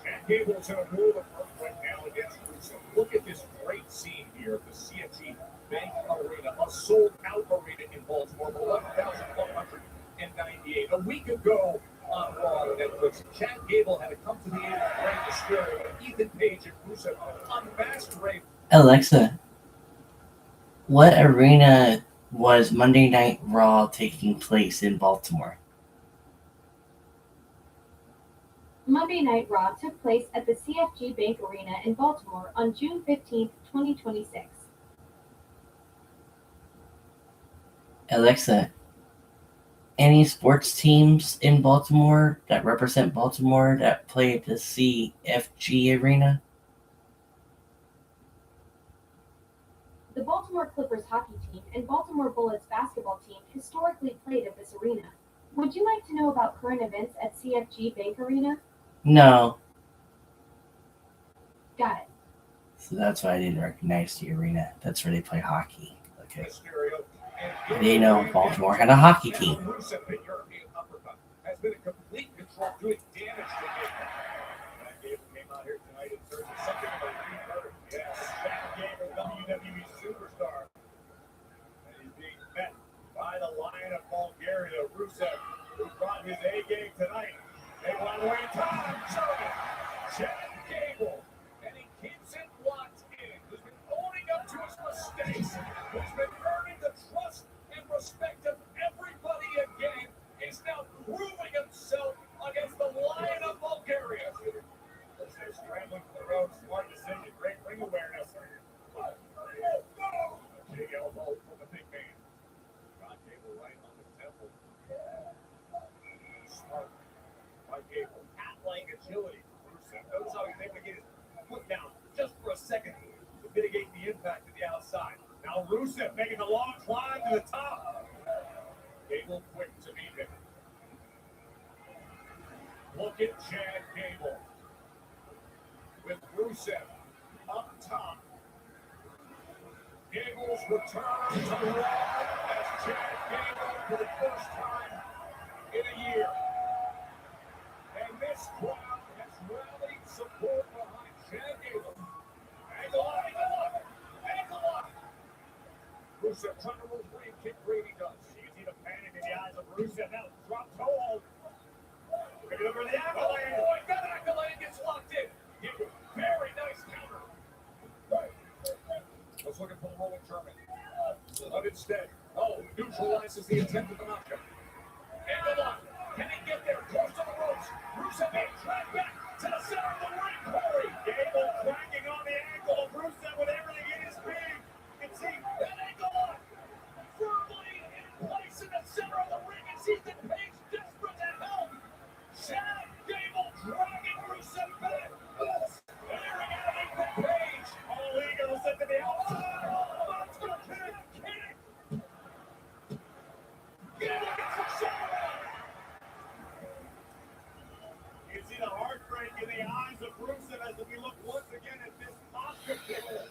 Chad Gable's in a move right now against Rusev. Look at this great scene here at the CFG Bank Arena, a sold-out arena in Baltimore, 11,198. A week ago on Raw on Netflix, Chad Gable had to come to the aid of Rey Mysterio, Ethan Page, and Rusev unmasked Rey. Alexa, what arena was Monday Night Raw taking place in Baltimore? Monday Night Raw took place at the CFG Bank Arena in Baltimore on June 15, 2026. Alexa, any sports teams in Baltimore that represent Baltimore that play at the CFG Arena? The Baltimore Clippers hockey team and Baltimore Bullets basketball team historically played at this arena. Would you like to know about current events at CFG Bank Arena? No. Got it. So that's why I didn't recognize the arena. That's where they play hockey. Okay. I didn't know Baltimore had a hockey team. Rusev, the European uppercut, has been in complete control, doing damage to Gable. Chad Gable came out here tonight in search of something of a rebirth. Yes, Chad Gable, WWE superstar. And he's being met by the Lion of Bulgaria, Rusev, who brought his A game tonight. They want to wait time. Chad Gable, and he keeps it locked in. He's been owning up to his mistakes. He's been earning the trust and respect of everybody again. He's now proving himself against the Lion of Bulgaria. They're scrambling for the road. Smart decision. Great ring awareness. Big elbow from the big man. Chad Gable right on the temple. Smart by Gable. Cat-like agility. Rusev knows how he's able to get his foot down just for a second to mitigate the impact to the outside. Now Rusev making the long climb to the top. Gable quick to meet him. Look at Chad Gable with Rusev up top. Gable's return to Raw as Chad Gable for the first time in a year. And this crowd has rallied support behind Chad Gable. Angle lock. Rusev trying to roll free, kick Brady does. You can see the panic in the eyes of Rusev. Now drop toe hold. Picking up for the accolade. Oh, he got an accolade, gets locked in. Very nice counter. Was looking for the rolling German. But instead, neutralizes the attempt at the knockout. Angle lock. Can he get there? Close to the ropes. Rusev being dragged back to the center of the ring. Corey Gable cracking on the ankle of Rusev with everything in his being. You can see that ankle lock firmly in place in the center of the ring. And Ethan Page desperate to help. Chad Gable dragging Rusev back. Staring at Ethan Page. All egos into the outside. That's going to kick. Gable gets a shot. You see the heartbreak in the eyes of Rusev as we look once again at this obstacle.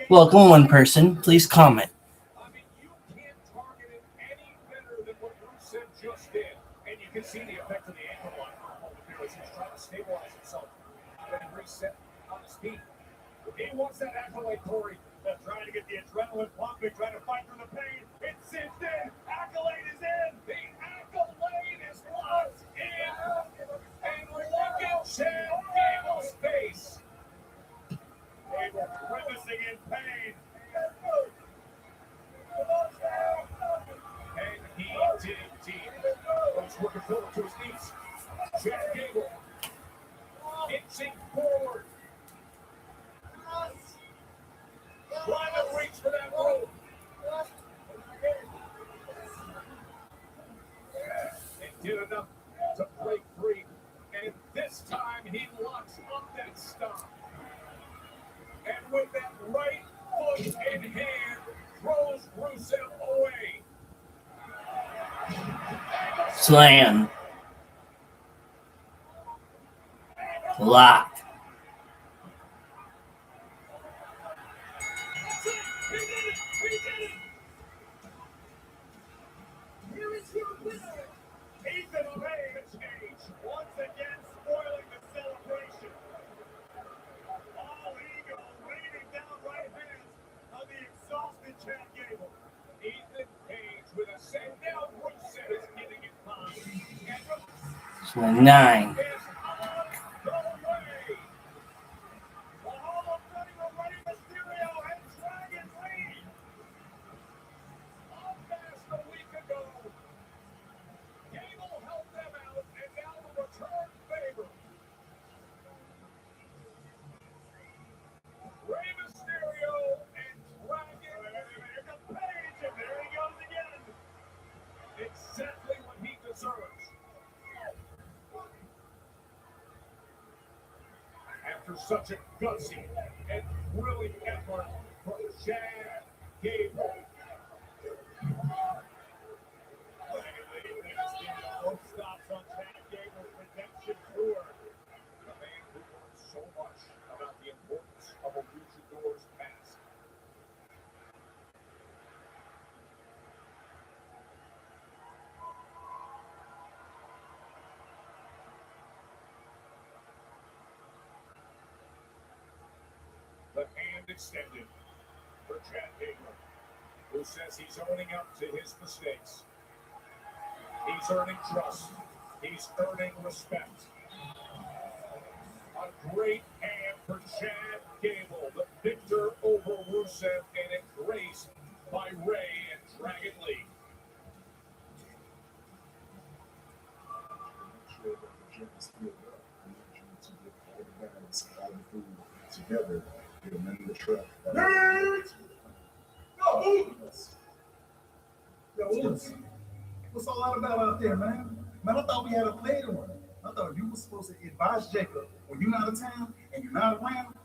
Well, come on, person. Please comment. I mean, you can't target it any better than what Rusev just did. And you can see the effect of the ankle lock on the Paris. He's trying to stabilize himself. Then reset on his feet. He wants that accolade, Corey. They're trying to get the adrenaline pumping, trying to fight through the pain. It sinks in. Accolade is in. The accolade is locked in. And look at Chad Gable's face. Gable grimacing in pain. Slam. Lock. Here is your winner. Ethan made a change, once again spoiling the celebration. All ego raining down right hands on the exhausted Chad Gable. Ethan Page with a send down. Rusev is getting it fine. Slam 9. Is on the way. The Hall of Fame of Rey Mysterio and Dragon Lee. Unmasked a week ago. Gable helped them out, and now the return favor. Rey Mysterio and Dragon. Here comes Page, and there he goes again. Exactly what he deserves. After such a gutsy and thrilling effort from Chad Gable. No stops on Chad Gable's redemption tour. The man who learned so much about the importance of a luchador's past. The hand extended for Chad Gable, who says he's owning up to his mistakes. He's earning trust. He's earning respect. A great hand for Chad Gable, the victor over Rusev and embraced by Rey and Dragon Lee. Make sure that the gym is filled up. I need you to get all the bags and all the food together. Get them in the truck. What's all that about out there, man? Man, I thought we had a later one. I thought you were supposed to advise Jacob when you're out of town and you're not around.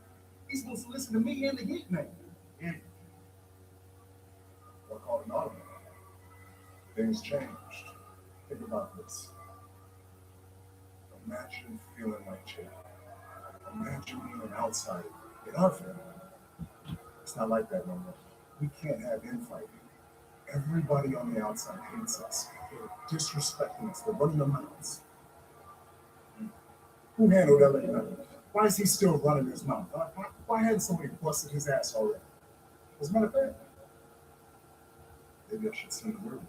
He's supposed to listen to me and the Hitman. And Or call it an audible. Things changed. Think about this. Imagine feeling like Jake. Imagine being an outsider in our family. It's not like that no more. We can't have infighting. Everybody on the outside hates us. They're disrespecting us. They're running their mouths. Who handled that like that? Why is he still running his mouth? Why hadn't somebody busted his ass already? As a matter of fact, maybe I should send word.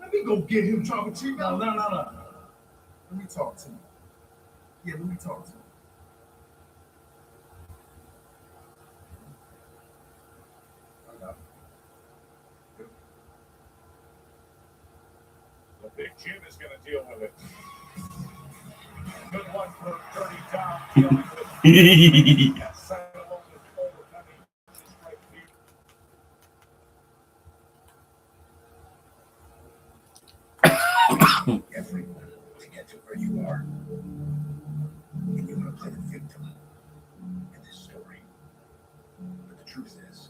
let me go get him, Trouble Chief. No. Let me talk to him. Yeah, let me talk to him. I got it. The big Jim is going to deal with it. Good one for Dirty Tom dealing with that side alone with overcoming straight feet. Everyone to get to where you are. And you want to play the victim in this story. But the truth is,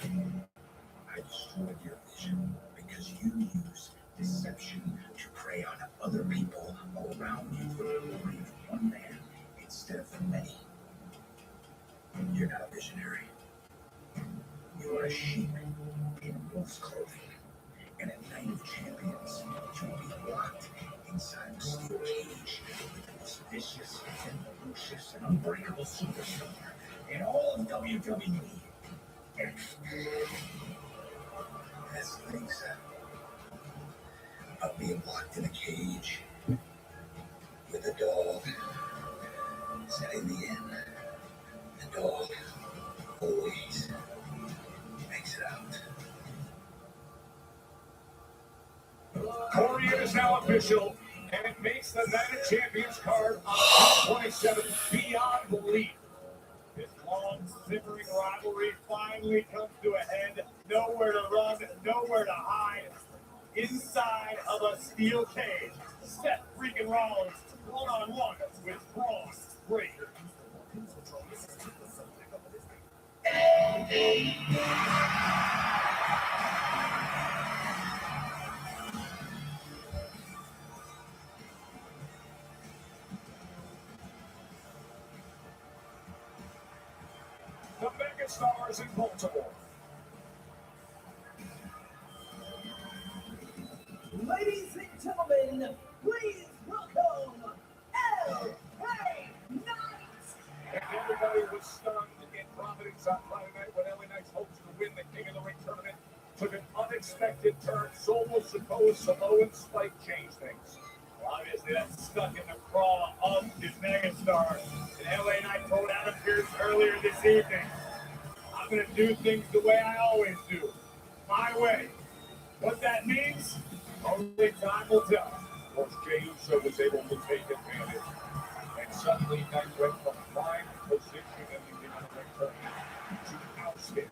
I destroyed your vision because you use deception to prey on other people all around you for the glory of one man instead of the many. You're not a visionary. You are a sheep in wolf's clothing. And a night of champions, you will be locked inside a steel cage with the most vicious and ferocious and unbreakable superstar in all of WWE. As things of being locked in a cage with a dog set in the end. The dog always makes it out. Corey is now official, and it makes the Night of Champions card on June 27th beyond belief. This long, simmering rivalry finally comes to a head. Nowhere to run, nowhere to hide. Inside of a steel cage, Seth freaking Rollins one-on-one with Braun Breaker. Stars in Baltimore. Ladies and gentlemen, please welcome L.A. Knight. And everybody was stunned in Providence on Friday night when LA Knight's hopes to win the King of the Ring tournament took an unexpected turn. Solo Sikoa, Samoan Spike changed things. Well, obviously that's stuck in the craw of his megastar. And LA Knight told Adam Pearce earlier this evening, I'm going to do things the way I always do. My way. What that means, only time will tell. Of course, Jey Uso was able to take advantage. And suddenly Knight went from prime position in the King of the Ring tournament to outstanding.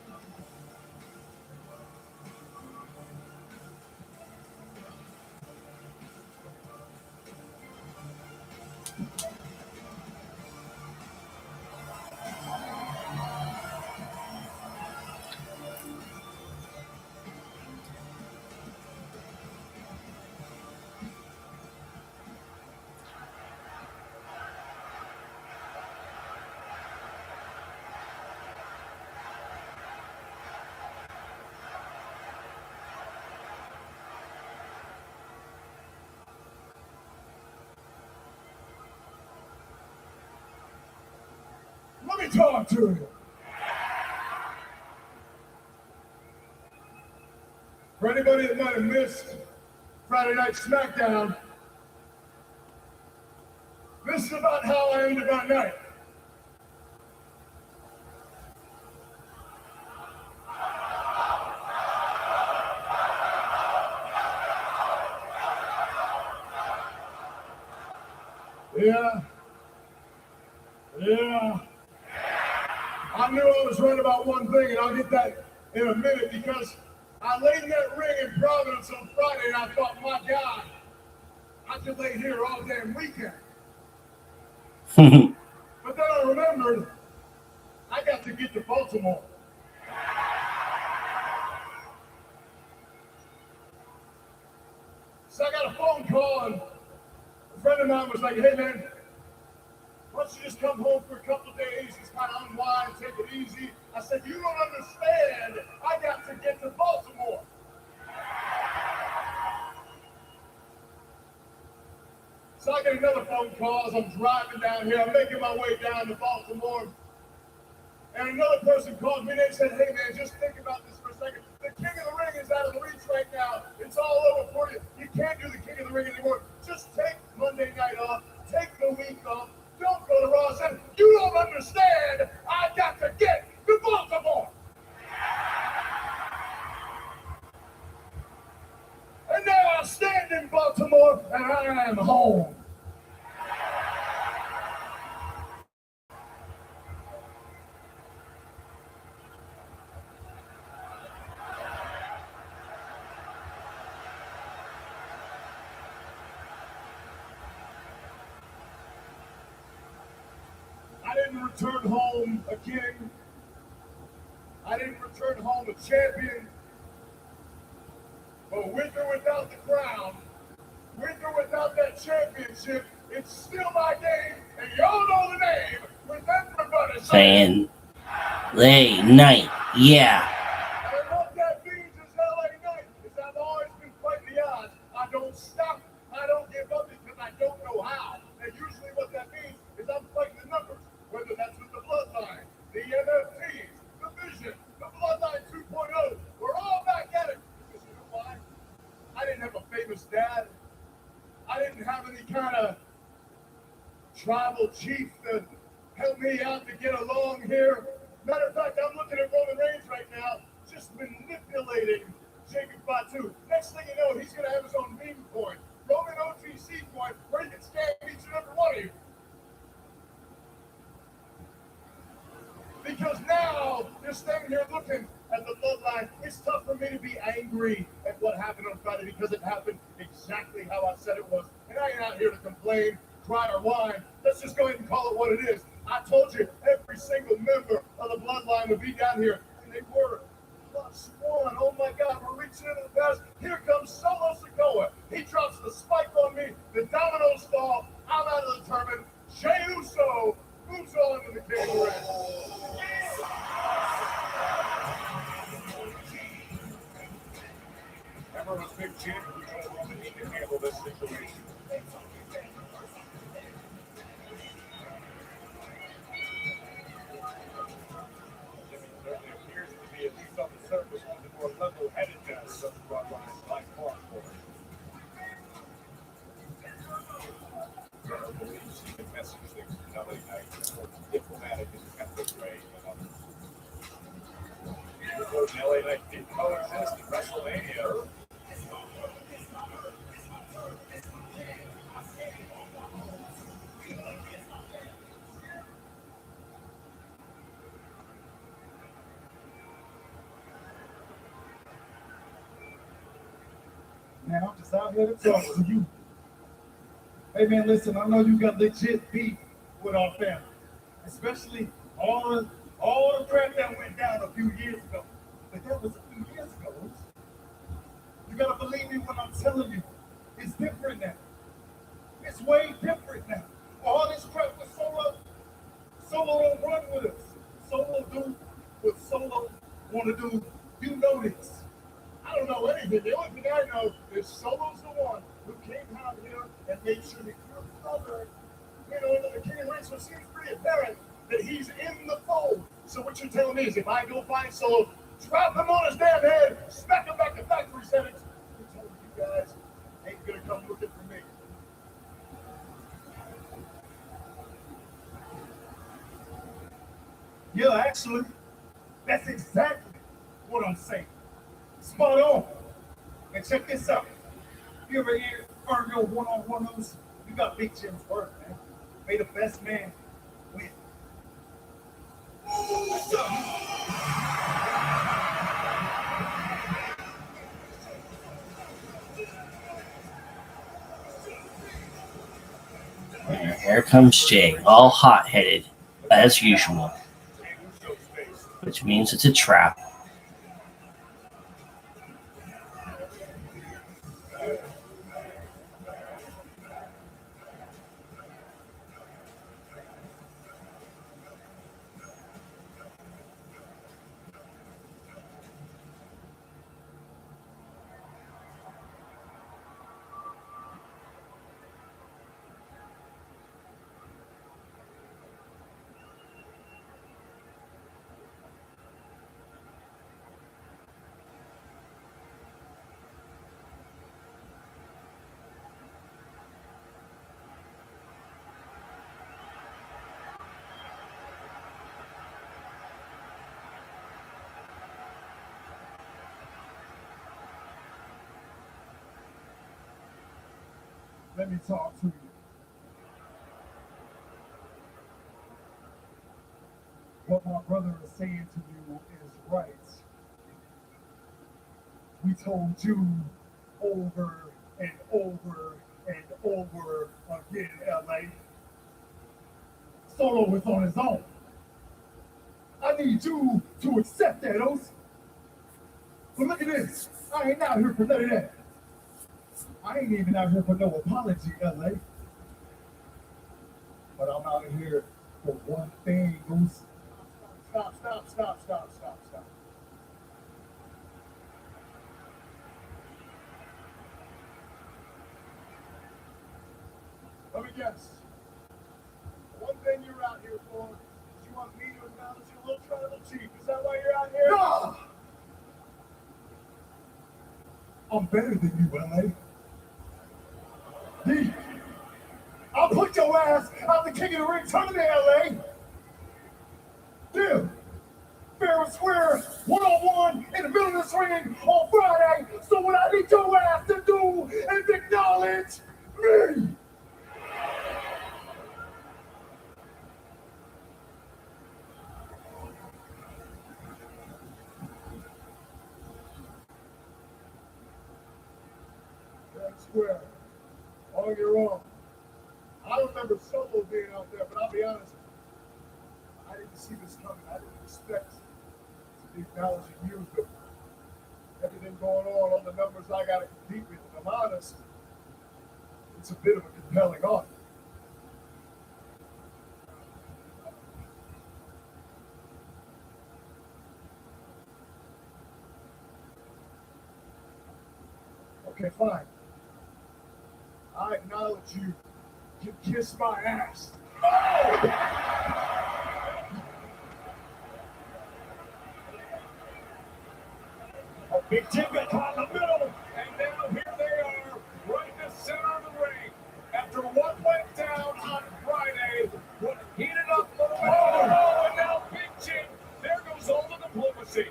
Let me talk to you. For anybody that might have missed Friday Night SmackDown, this is about how I ended my night. Yeah. I knew I was right about one thing, and I'll get that in a minute, because I laid in that ring in Providence on Friday, and I thought, my God, I could lay here all damn weekend. But then I remembered I got to get to Baltimore. So I got a phone call, and a friend of mine was like, hey man, why don't you just come home for a couple of days, just kind of unwind, take it easy. I said, you don't understand, I got to get to Baltimore. So I get another phone call as I'm driving down here. I'm making my way down to Baltimore. And another person called me and they said, hey man, just think about this for a second. The King of the Ring is out of the reach right now. It's all over for you. You can't do the King of the Ring anymore. Just take Monday night off. Take the week off. Don't go to Raw. I said, you don't understand. I got to get to Baltimore. And now I stand in Baltimore and I am home. I didn't return home a king. I didn't return home a champion. But with or without the crown, with or without that championship, it's still my game, and y'all know the name with everybody saying LA Knight, yeah. And what that means is LA Knight is I've always been fighting the odds. I don't stop, I don't give up because I don't know how. And usually what that means is I'm fighting the numbers, whether that's with the bloodline, the NFTs, the vision, the bloodline 2.0. We're all back at it. Because you know why? I didn't have a famous dad. I didn't have any kind of tribal chief to help me out to get along here. Matter of fact, I'm looking at Roman Reigns right now, just manipulating Jacob Fatu. Next thing you know, he's going to have his own meme coin, Roman OTC coin, where he can scam each and every one of you. Because now, you're standing here looking at the bloodline. It's tough for me to be angry at what happened on Friday because it happened exactly how I said it was. And I ain't out here to complain, cry, or whine. Let's just go ahead and call it what it is. I told you every single member of the bloodline would be down here, and they were. Plus one. Oh my God, we're reaching into the past. Here comes Solo Sikoa. He drops the spike on me. The dominoes fall. I'm out of the tournament. Jey Uso moves on to the King of the Ring. Solo's big chin, who told Roman he can handle this situation. Jimmy certainly appears to be, at least on the surface, one of the more level-headed members of the bloodline by far for it. Sarah believes she can message things to LA Knight more diplomatic and effective way than others. Before LA Knight did coexist in WrestleMania. Man, I'm just out here to talk to you. Hey man, listen, I know you got legit beef with our family, especially all the crap that went down a few years ago. But that was a few years ago. You gotta believe me when I'm telling you, it's different now. It's way different now. All this crap with Solo don't run with us. Solo do what Solo wanna do. You know this. I don't know anything. The only thing I know is Solo's the one who came out here and made sure that your brother, into the King of the Ring, so it seems pretty apparent that he's in the fold. So what you're telling me is if I go find Solo, drop him on his damn head, smack him back to factory settings, you're telling you guys ain't gonna come looking for me. Yeah, actually, that's exactly what I'm saying. Spot on. And check this out. You ever earn your one-on-ones? You got Big Jim's word, man. May the best man win. And here comes Jay, all hot-headed, as usual. Which means it's a trap. Let me talk to you. What my brother is saying to you is right. We told you over and over and over again, LA. Solo is on his own. I need you to accept that, Oz. But look at this. I ain't out here for none of that. I ain't even out here for no apology, LA. But I'm out here for one thing, Oz. Stop. Let me guess. One thing you're out here for is you want me to acknowledge your little tribal chief. Is that why you're out here? No! I'm better than you, LA. D, I'll put your ass out the King of the Ring tournament, LA. Deal. Fair and square, one-on-one in the middle of this ring on Friday. So what I need your ass to do is acknowledge me. That's square. On your own. I remember Solo being out there, but I'll be honest, I didn't see this coming. I didn't expect to be acknowledging you, but everything going on the numbers I got to compete with, if I'm honest, it's a bit of a compelling offer. Okay, fine. I acknowledge you. You kiss my ass. A big Jimmy caught in the middle, and now here they are, right in the center of the ring. After what went down on Friday, what heated up momentum, and now Big Jim, there goes all the diplomacy.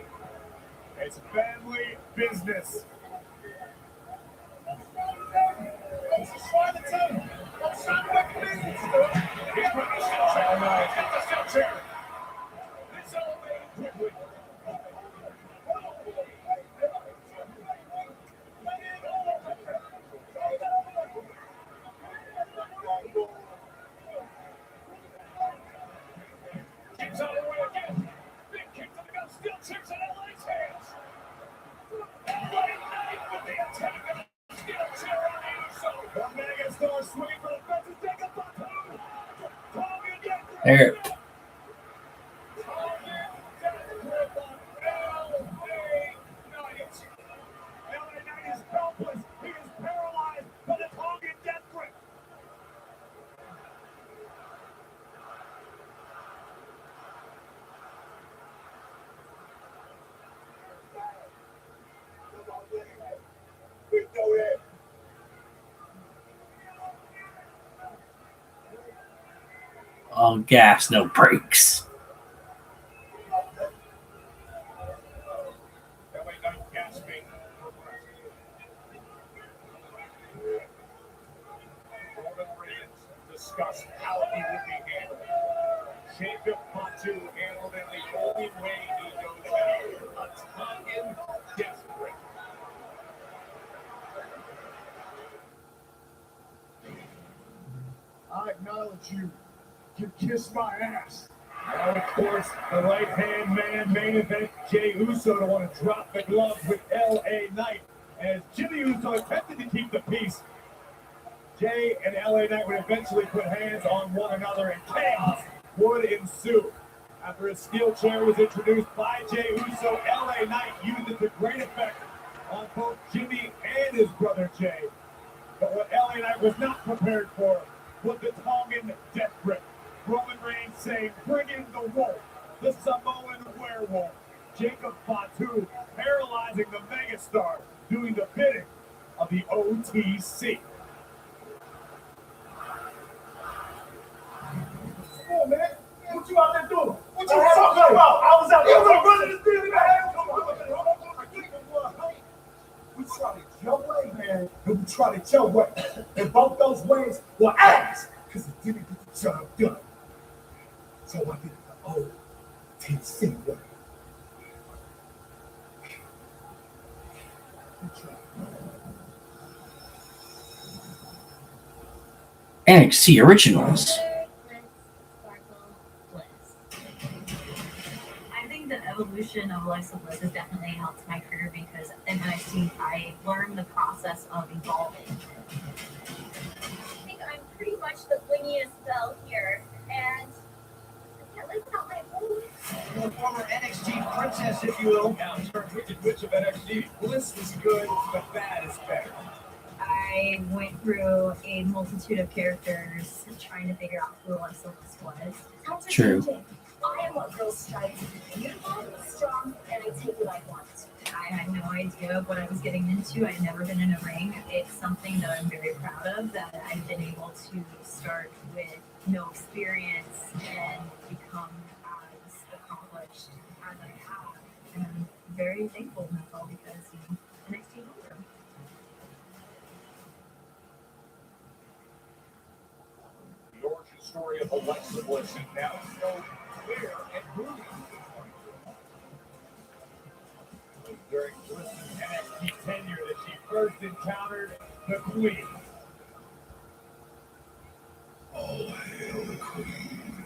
It's family business. It's a charlatan. That's not what business is. He's put the steel chair. He's got the steel chair. This elevated quickly. Kicks out of the way again. Big kick to the gut. Steel chairs in LA's hands. LA Knight with the attack of the steel chair on the Uso. The megastar swinging for the fences. Take a butt. There. All gas, no brakes. LA Knight gasping. Roman Reigns discussed how he would be handled. Jacob Fatu handled it the only way he knows how. A Tongan desperate. I acknowledge you. You kiss my ass. Now, of course, the right-hand man main event, Jey Uso, to want to drop the gloves with LA Knight. As Jimmy Uso attempted to keep the peace, Jey and LA Knight would eventually put hands on one another and chaos would ensue. After a steel chair was introduced by Jey Uso, LA Knight used it to great effect on both Jimmy and his brother Jey. But what LA Knight was not prepared for was the Tongan death grip. Roman Reigns saying, bring in the wolf, the Samoan werewolf. Jacob Fatu paralyzing the megastar, doing the bidding of the OTC. Come on, man. What you out there doing? What you talking about? I was out there running this thing in the hand. We tried it your way, man, and we tried it your way. And both those ways were ass, because it didn't get the job done. So I did it the OTC way. NXT Originals. I think the evolution of Alexa Bliss has definitely helped my career because in NXT I learned the process of evolving. I think I'm pretty much the blingiest belle here, and I can't live without my home. The former NXT princess, if you will, now turned Wicked Witch of NXT. Bliss was good, but bad is better. I went through a multitude of characters trying to figure out who Alexa Bliss was. True. I am what girls strive to be: beautiful, strong, and I take what I want. I had no idea what I was getting into. I had never been in a ring. It's something that I'm very proud of, that I've been able to start with no experience and become as accomplished as I have. And I'm very thankful and that's all because NXT helped them. The origin story of Alexa Bliss is now so clear and moving. During Bliss's NXT tenure that she first encountered the Queen. All hail the Queen.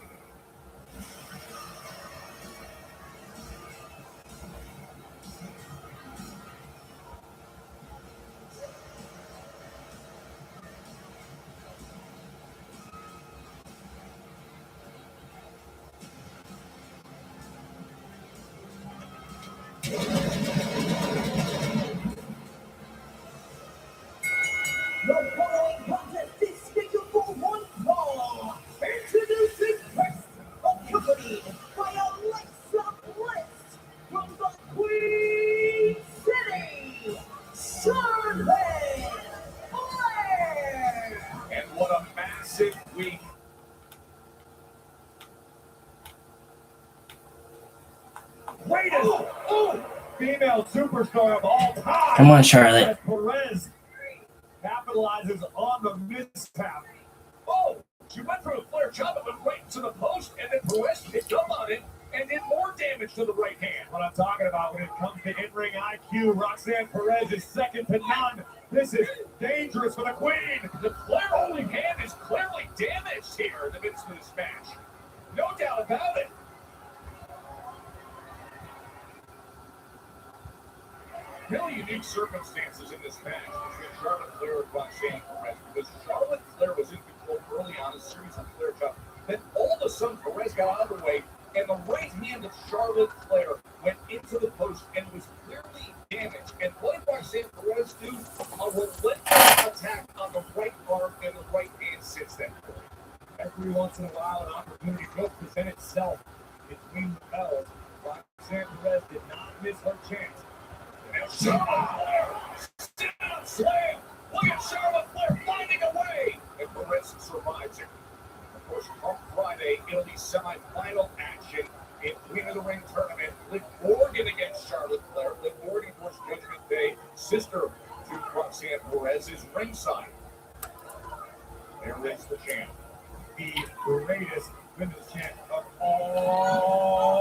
female superstar of all time. Come on, Charlotte. Perez capitalizes on the mishap. Oh, she went for a flare chop and went right into the post, and then Perez picked up on it and did more damage to the right hand. What I'm talking about when it comes to in-ring IQ, Roxanne Perez is second to none. This is dangerous for the Queen. The Flair holding hand is clearly damaged here in the midst of this match. No doubt about it. Really unique circumstances in this match between Charlotte Flair and Roxanne Perez, because Charlotte Flair was in control early on, a series of Flair chops. Then all of a sudden, Perez got out of the way, and the right hand of Charlotte Flair went into the post and was clearly damaged. And what did Roxanne Perez do? A relentless attack on the right arm and the right hand since then. Every once in a while, an opportunity will present itself between the bells. Roxanne Perez did not miss her chance. And Charlotte Flair, slam! Look at Charlotte Flair finding a way! And Perez survives it. Of course, on Friday, it'll be semi-final action in Queen of the Ring tournament. Liv Morgan against Charlotte Flair. Liv Morgan, of course, Judgment Day, sister to Roxanne Perez, is ringside. There is the champ. The greatest women's champ of all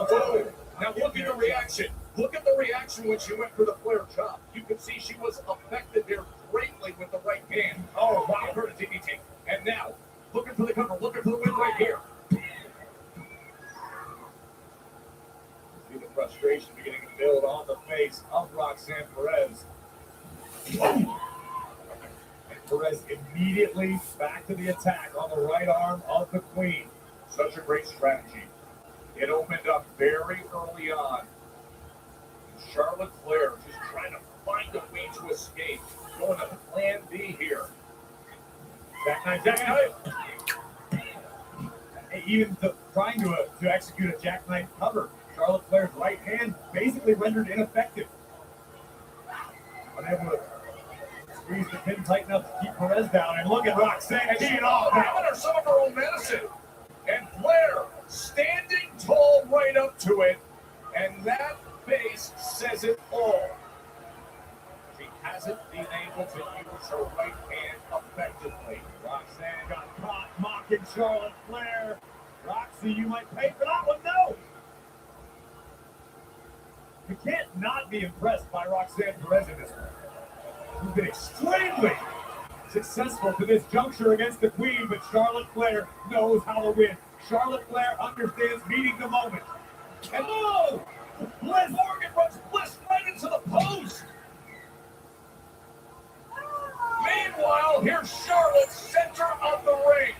time. Now look at the reaction. Look at the reaction when she went for the Flair chop. You can see she was affected there greatly with the right hand. Oh, wow, her to DDT. And now, looking for the cover, looking for the win right here. See the frustration beginning to build on the face of Roxanne Perez. And Perez immediately back to the attack on the right arm of the Queen. Such a great strategy. It opened up very early on. Charlotte Flair just trying to find a way to escape. Going to plan B here. Jackknife. Even trying to execute a jackknife cover. Charlotte Flair's right hand basically rendered ineffective. Unable to squeeze the pin tight enough to keep Perez down. And look at Roxanne. Giving her some of her own medicine. And Flair standing tall right up to it. And that face says it all. She hasn't been able to use her right hand effectively. Roxanne got caught mocking Charlotte Flair. Roxy, you might pay for that one, no! You can't not be impressed by Roxanne Perez in this one. She's been extremely successful to this juncture against the Queen, but Charlotte Flair knows how to win. Charlotte Flair understands meeting the moment. And oh! Liv Morgan runs Bliss right into the post. Meanwhile, here's Charlotte, center of the ring.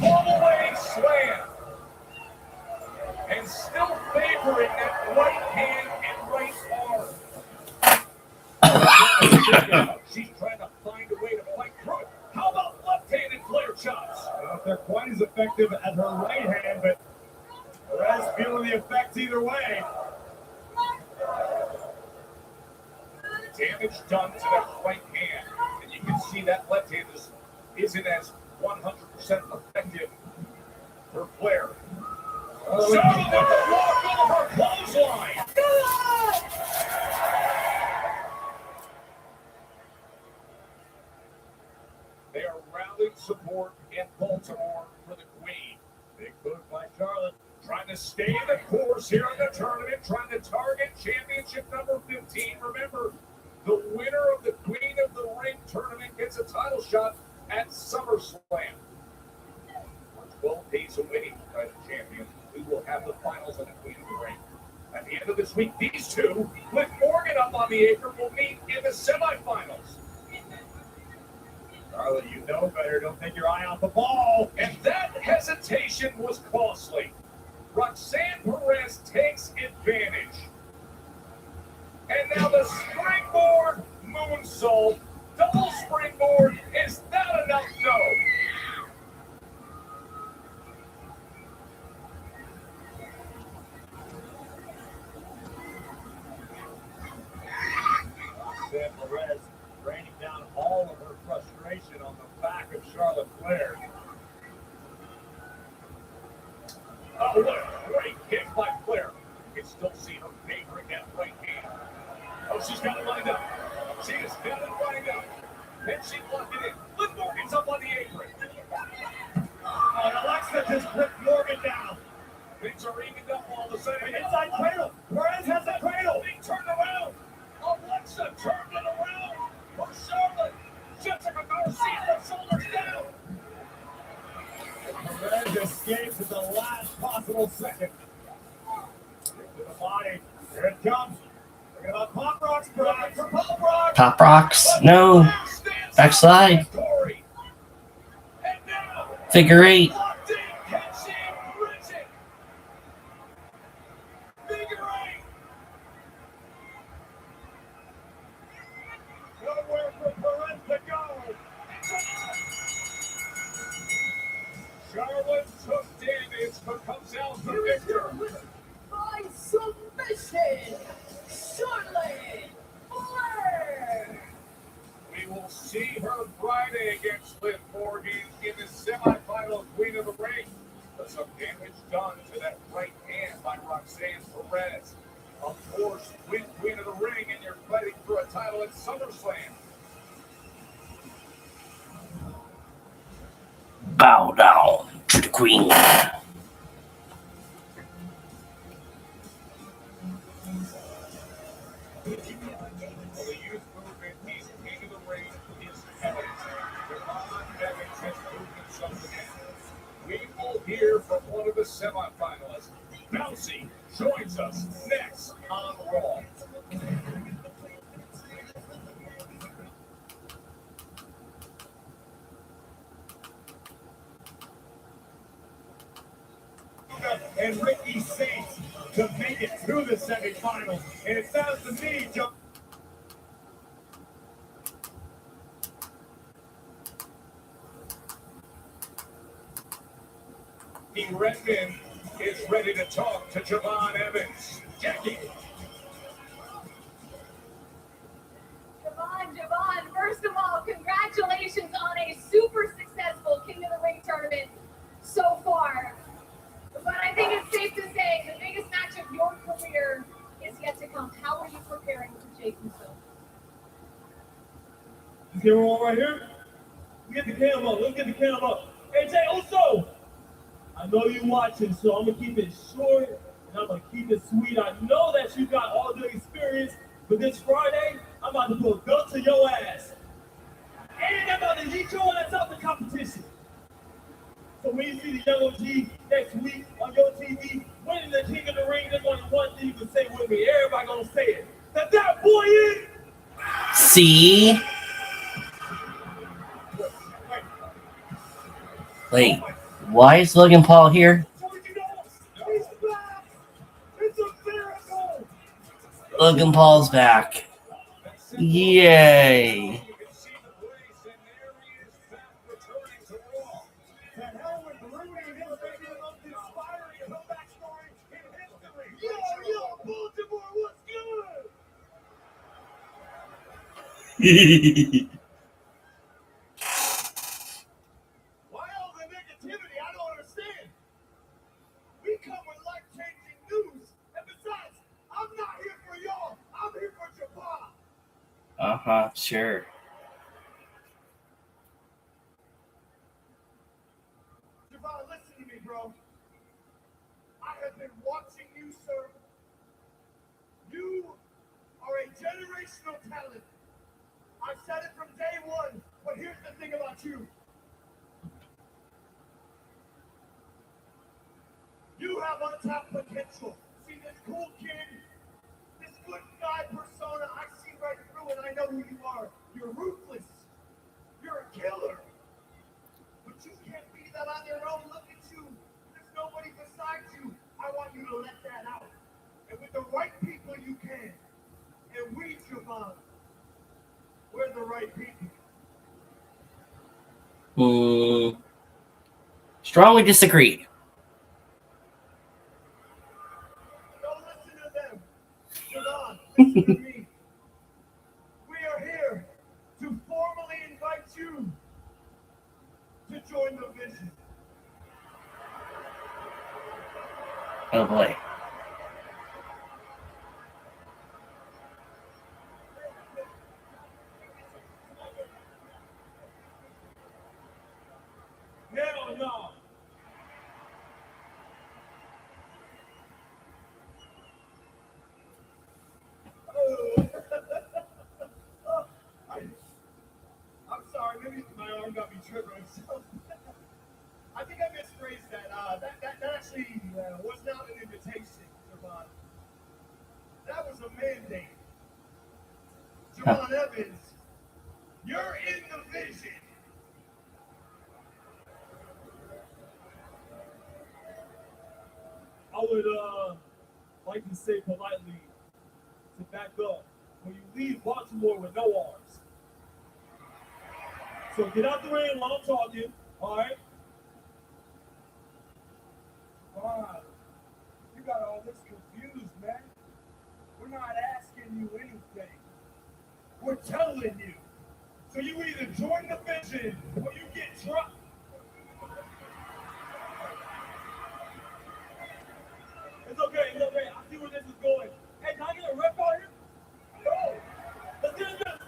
All-the-way slam. And still favoring that right hand and right arm. She's trying to find a way to fight through it. How about left-handed Flair chops? They're quite as effective as her right hand, but Perez feeling the effects either way. Damage done to that right hand. And you can see that left hand isn't as 100% effective for Flair. Charlotte with the block over clothesline. They are rallying support in Baltimore for the Queen. Big push by Charlotte. Trying to stay in the course here in the tournament, trying to target championship number 15. Remember, the winner of the Queen of the Ring tournament gets a title shot at SummerSlam. 12 days away by the champion, we will have the finals of the Queen of the Ring. At the end of this week, these two, with Morgan up on the apron, will meet in the semifinals. Charlotte, you know better. Don't take your eye off the ball. And that hesitation was costly. Roxanne Perez takes advantage. And now the springboard moonsault, double springboard, is that enough? No. Roxanne Perez raining down all of her frustration on the back of Charlotte Flair. Oh, what a great kick by Flair. You can still see her face she's got it lined up. She has got it lined up. And she blocked it in. Liv Morgan's up on the apron. Oh, and Alexa just ripped Morgan down. Things are evened up all of a sudden. An inside cradle. Perez has the cradle. He turned around. Alexa turned it around for Charlotte. Jessica Garcia, the shoulders down. Perez escapes at the last possible second. To the body. Here it comes. Look at Pop Rocks. Pop Rocks. Pop rocks. No. Backslide. Corey. And now, Figure 8. locked in. Can she bridge it? Figure 8. Nowhere for Perez to go. Charlotte took damage but comes out the Here is victor. your winner by submission, Charlotte Flair. We will see her Friday against Liv Morgan in the semifinal Queen of the Ring. But some damage done to that right hand by Roxanne Perez. Of course, win Queen of the Ring and you're fighting for a title at SummerSlam. Bow down to the queen. For the youth movement, he's King of the Ring, is Evans. Devon Evans has moved himself again. We will hear from one of the semifinalists. Bouncy joins us next on Raw. And Ricky Saints to make it through the semifinals. And it sounds to me, Joe. Redmond is ready to talk to Javon Evans. Jackie. Javon, first of all, congratulations on a super successful King of the Ring tournament so far. But I think it's safe to say the biggest match of your career is yet to come. How are you preparing for Jake Uso? This camera on right here. Get the camera up. Let's get the camera up. Hey, Jay Uso. I know you're watching, so I'm going to keep it short and I'm going to keep it sweet. I know that you got all the experience, but this Friday, I'm about to do a belt to your ass. And I'm about to yeet your ass out the competition. So when you see the Yellow G next week on your TV, winning the King of the Ring, there's only one thing you can say with me. Everybody going to say it. That boy is... See? Wait, why is Logan Paul here? He's back! It's a miracle! Logan Paul's back. Yay. Why all the negativity? I don't understand. We come with life-changing news. And besides, I'm not here for y'all. I'm here for Japan. Sure. Japan, listen to me, bro. I have been watching you, sir. You are a generational talent. I've said it from day one, but here's the thing about you. You have untapped potential. See this cool kid, this good guy persona, I see right through it. I know who you are. You're ruthless. You're a killer. But you can't be that on your own. Look at you. There's nobody besides you. I want you to let that out. And with the right people, you can. And we, Javon, we're the right people. Strongly disagree. Don't listen to them. Javon, listen to me. We are here to formally invite you to join the vision. Oh boy. tripping. I think I misphrased that. That actually was not an invitation, Javon. That was a mandate. Javon Evans, you're in the vision. I would like to say politely to back up when you leave Baltimore with no arms. So get out the ring while I'm talking, all right? Wow, you got all this confused, man. We're not asking you anything. We're telling you. So you either join the vision or you get dropped. It's okay, it's okay. I see where this is going. Hey, can I get a rep out here? No. Let's get this.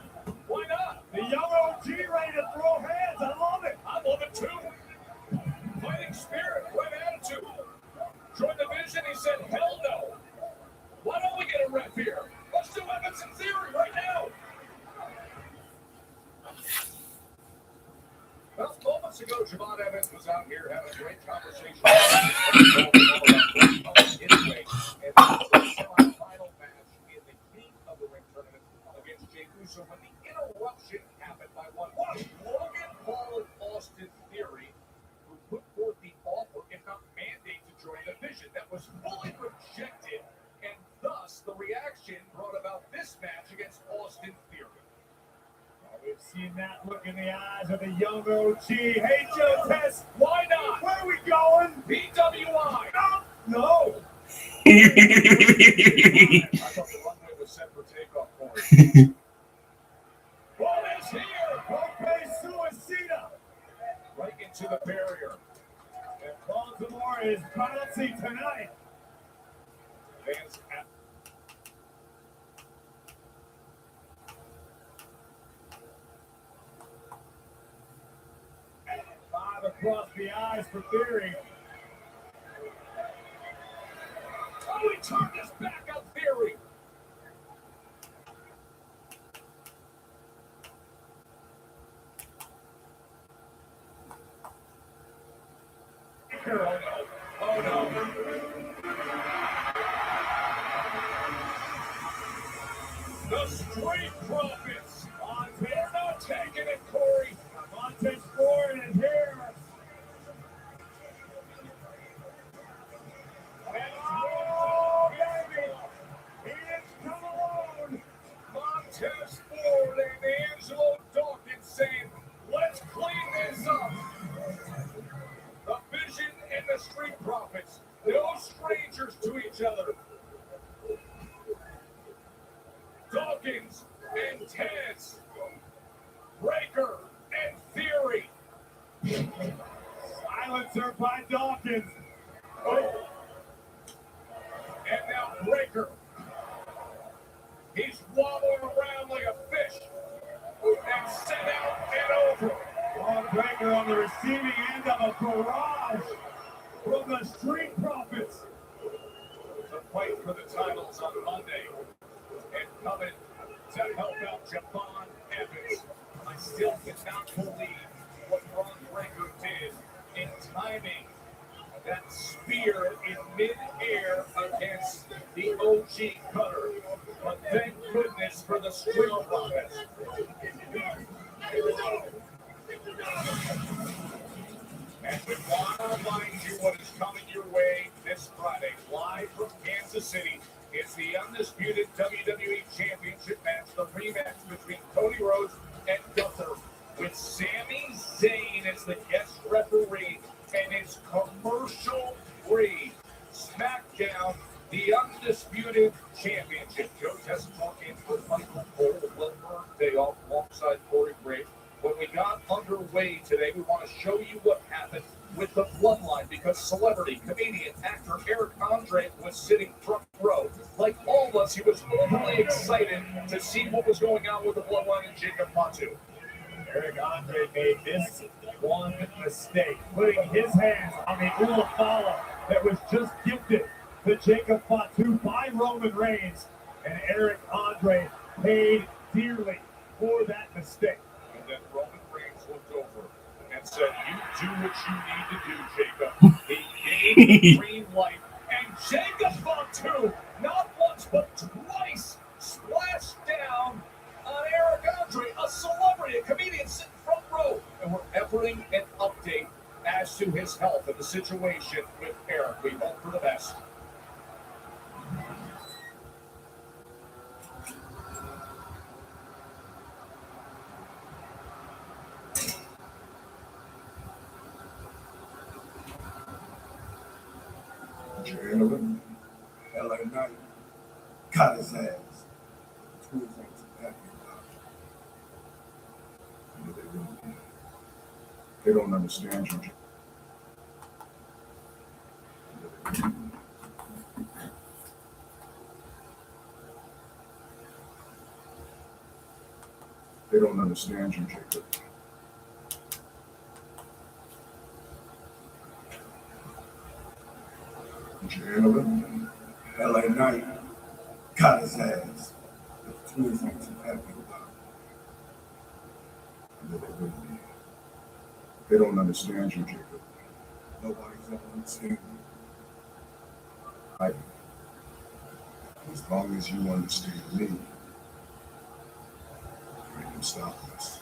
Why not? The young OG ready to throw hands. I love it. I love it too. Fighting spirit, great attitude. Join the vision, he said, hell no. Why don't we get a rep here? Let's do Evans and Theory right now. Well, moments ago, Javon Evans was out here having a great conversation about his way and the semi-final match in the King of the Ring tournament against Jey Uso when the interruption happened by one Logan Paul and Austin Theory, who put forth the offer, if not mandate, to join the vision. That was fully rejected, and thus the reaction brought about this match against Austin Theory. We've seen that look in the eyes of the young OG. Hey, Joe Tess, why not? Where are we going? PWI. No. I thought the runway was set for takeoff for him. Ball is here. Pope Suicida. Right into the barrier. And Baltimore is bouncy tonight. Fans at across the eyes for Theory. Oh, he turned his back on Theory. Oh no. Oh no. The Street Profits. They're not taking it, Corey. Monte's scoring it here. And oh, baby, he is come alone. Montez Ford and Angelo Dawkins saying, let's clean this up. The Vision and the Street Profits, no strangers to each other. Dawkins and Tez, Breaker and Theory. Silencer by Dawkins. Oh. And now Breaker. He's wobbling around like a fish. And sent out and over. Ron Breaker on the receiving end of a barrage from the Street Profits. The fight for the titles on Monday. And coming to help out Javon Evans. I still cannot believe what Ron Breaker did in timing that spear in mid-air against the OG Cutter. But thank goodness for the Street Profits. And we want to remind you what is coming your way this Friday. Live from Kansas City, it's the undisputed WWE Championship match, the rematch between Cody Rhodes and Gunther, with Sami Zayn as the guest referee, and it's commercial-free. SmackDown, the undisputed championship. Joe Tess talking with Michael Cole, the birthday off alongside Corey Graves. When we got underway today, we want to show you what happened with the Bloodline, because celebrity, comedian, actor Eric Andre was sitting front row. Like all of us, he was overly excited to see what was going on with the Bloodline and Jacob Fatu. Eric Andre made this one mistake, putting his hands on the Ulafala that was just gifted to Jacob Fatu by Roman Reigns, and Eric Andre paid dearly for that mistake. And then Roman Reigns looked over and said, "You do what you need to do, Jacob." He gave the green light, and Jacob Fatu, not once but twice, splashed down on Eric Andre, a celebrity, a comedian sitting front row, and we're efforting an update as to his health and the situation with Eric. We hope for the best. Gentlemen, LA Knight got his ass. Two things happy about it. You know, they don't understand you. They don't understand you, Jacob. Gentlemen, LA Knight got his ass. Two things happy about it. You know, they don't understand you, Jacob. Nobody's ever understand you. Right? As long as you understand me, you can stop us.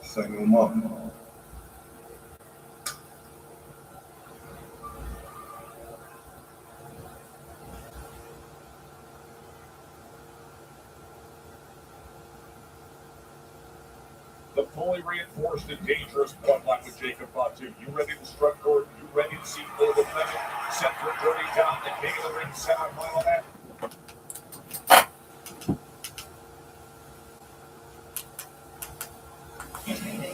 Say no more. The fully reinforced and dangerous bloodline with Jacob Fatu. You ready to strut forward? You ready to see full defendant set for journey down the king of the ring semi-final match?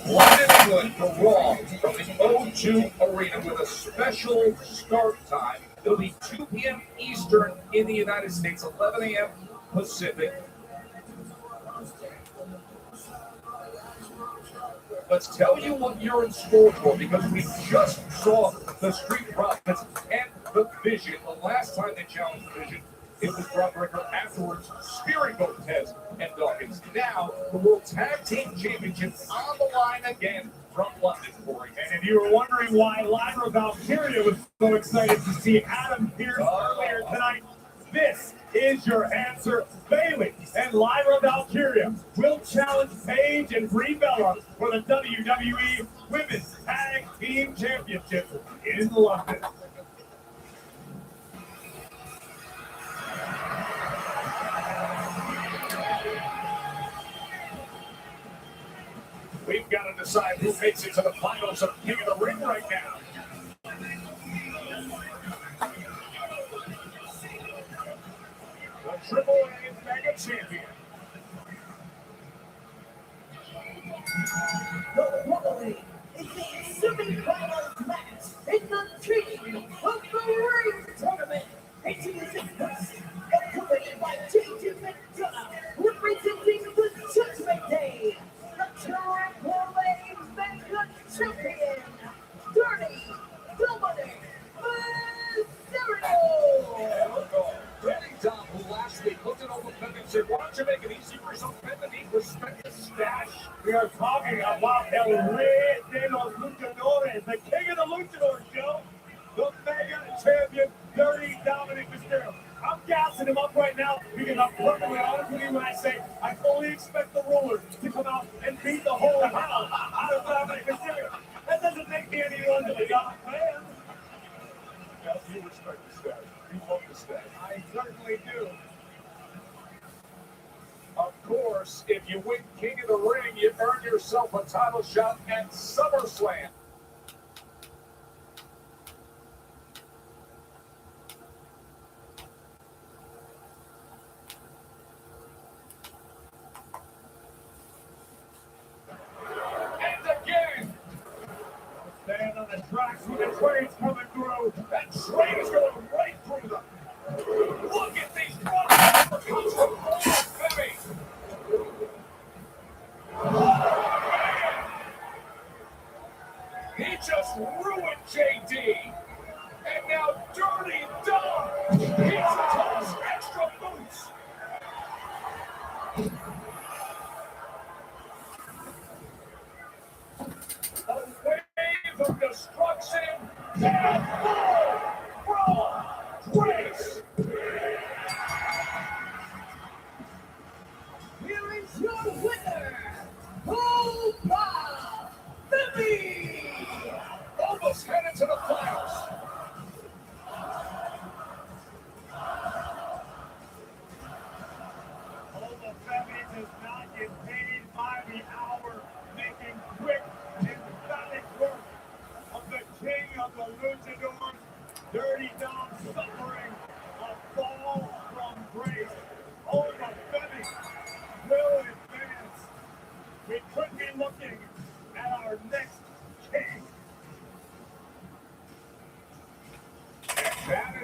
London, England for Raw from the O2 Arena with a special start time. It'll be 2 p.m. Eastern in the United States, 11 a.m. Pacific. Let's tell you what you're in store for, because we just saw the Street Profits and the Vision. The last time they challenged the Vision, it was Brockbreaker, afterwards spearing both Tez and Dawkins. Now, the World Tag Team Championships on the line again from London, Corey. And if you were wondering why Lyra Valkyria was so excited to see Adam Pearce earlier tonight, this is your answer. Bailey and Lyra Valkyria will challenge Paige and Brie Bella for the WWE Women's Tag Team Championship in London. We've got to decide who makes it to the finals of King of the Ring right now. The Triple A Mega Champion. The following is the semi-finals match in the King of the Ring tournament. Introducing first, accompanied by J.J. McDonough, representing the Judgment Day, the Triple A Mega Champion, Dirty Dominic Mysterio. Danny Dom, who last week looked at all the men and said, "Why don't you make it easy for some men that need respect and stash?" We are talking about El Rey de los Luchadores, the king of the luchadors, Joe. The mega champion, Dirty Dominic Mysterio. I'm gassing him up right now because I'm perfectly honest with you when I say I fully expect the Rulers to come out and beat the whole hell out of Dominic Mysterio. That doesn't make me any less of a Dom fan. Yes, you respect the stash. You love the stash. I certainly do. Of course, if you win King of the Ring, you earn yourself a title shot at SummerSlam. And again, Stand on the tracks with the trains coming through. that train is going right through them. Look at these runners. Comes from baby. He just ruined JD. And now Dirty Dom gets to toss extra boots.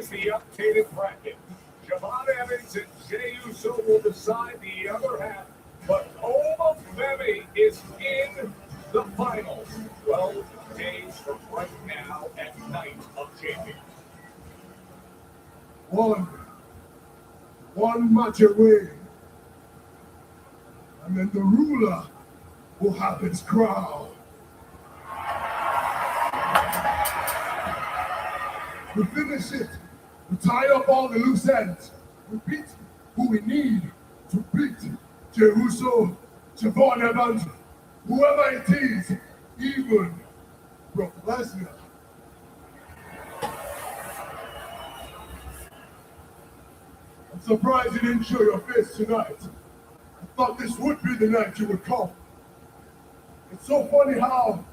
is the updated bracket. Javon Evans and Jey Uso will decide the other half, but Oma Femi is in the finals. 12 days from right now at Night of Champions. One match away, and then the ruler will have his crown. We finish it. We tie up all the loose ends. We beat who we need to beat. Jey Uso, Javon Evans, whoever it is, even Brock Lesnar. I'm surprised you didn't show your face tonight. I thought this would be the night you would come. It's so funny how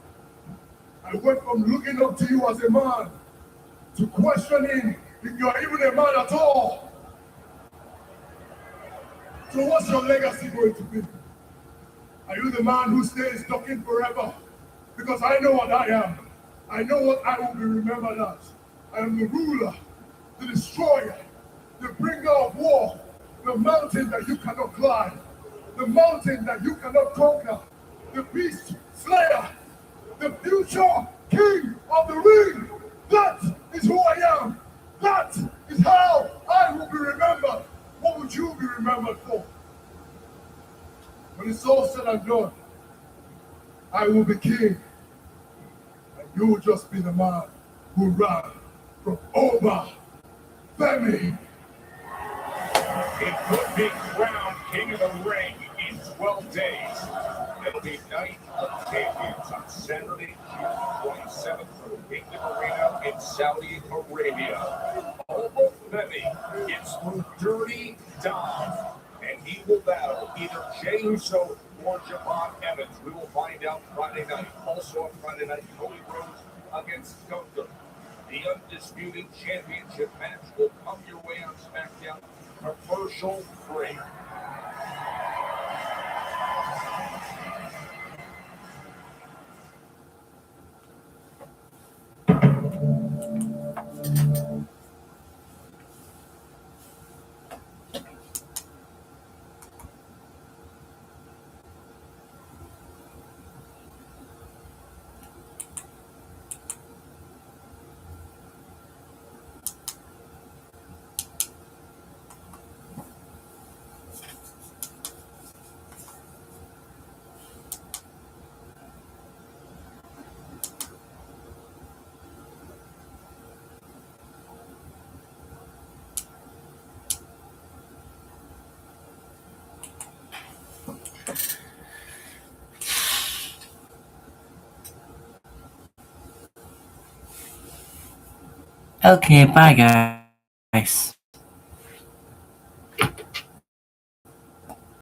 I went from looking up to you as a man to questioning if you're even a man at all. So what's your legacy going to be? Are you the man who stays talking forever? Because I know what I am. I know what I will be remembered as. I am the ruler, the destroyer, the bringer of war, the mountain that you cannot climb, the mountain that you cannot conquer, the beast slayer, the future king of the ring. That is who I am. That is how I will be remembered. What would you be remembered for? When it's all said and done, I will be king, and you will just be the man who ran from Oma Femi. He could be crowned king of the ring in 12 days. It'll be Night of Champions on Saturday, June 27th from the Kingdom Arena in Saudi Arabia. Oma Femi gets through Dirty Dom, and he will battle either Jey Uso or Javon Evans. We will find out Friday night. Also on Friday night, Cody Rhodes against Gunther. The Undisputed Championship match will come your way on SmackDown, commercial free. Okay, bye guys.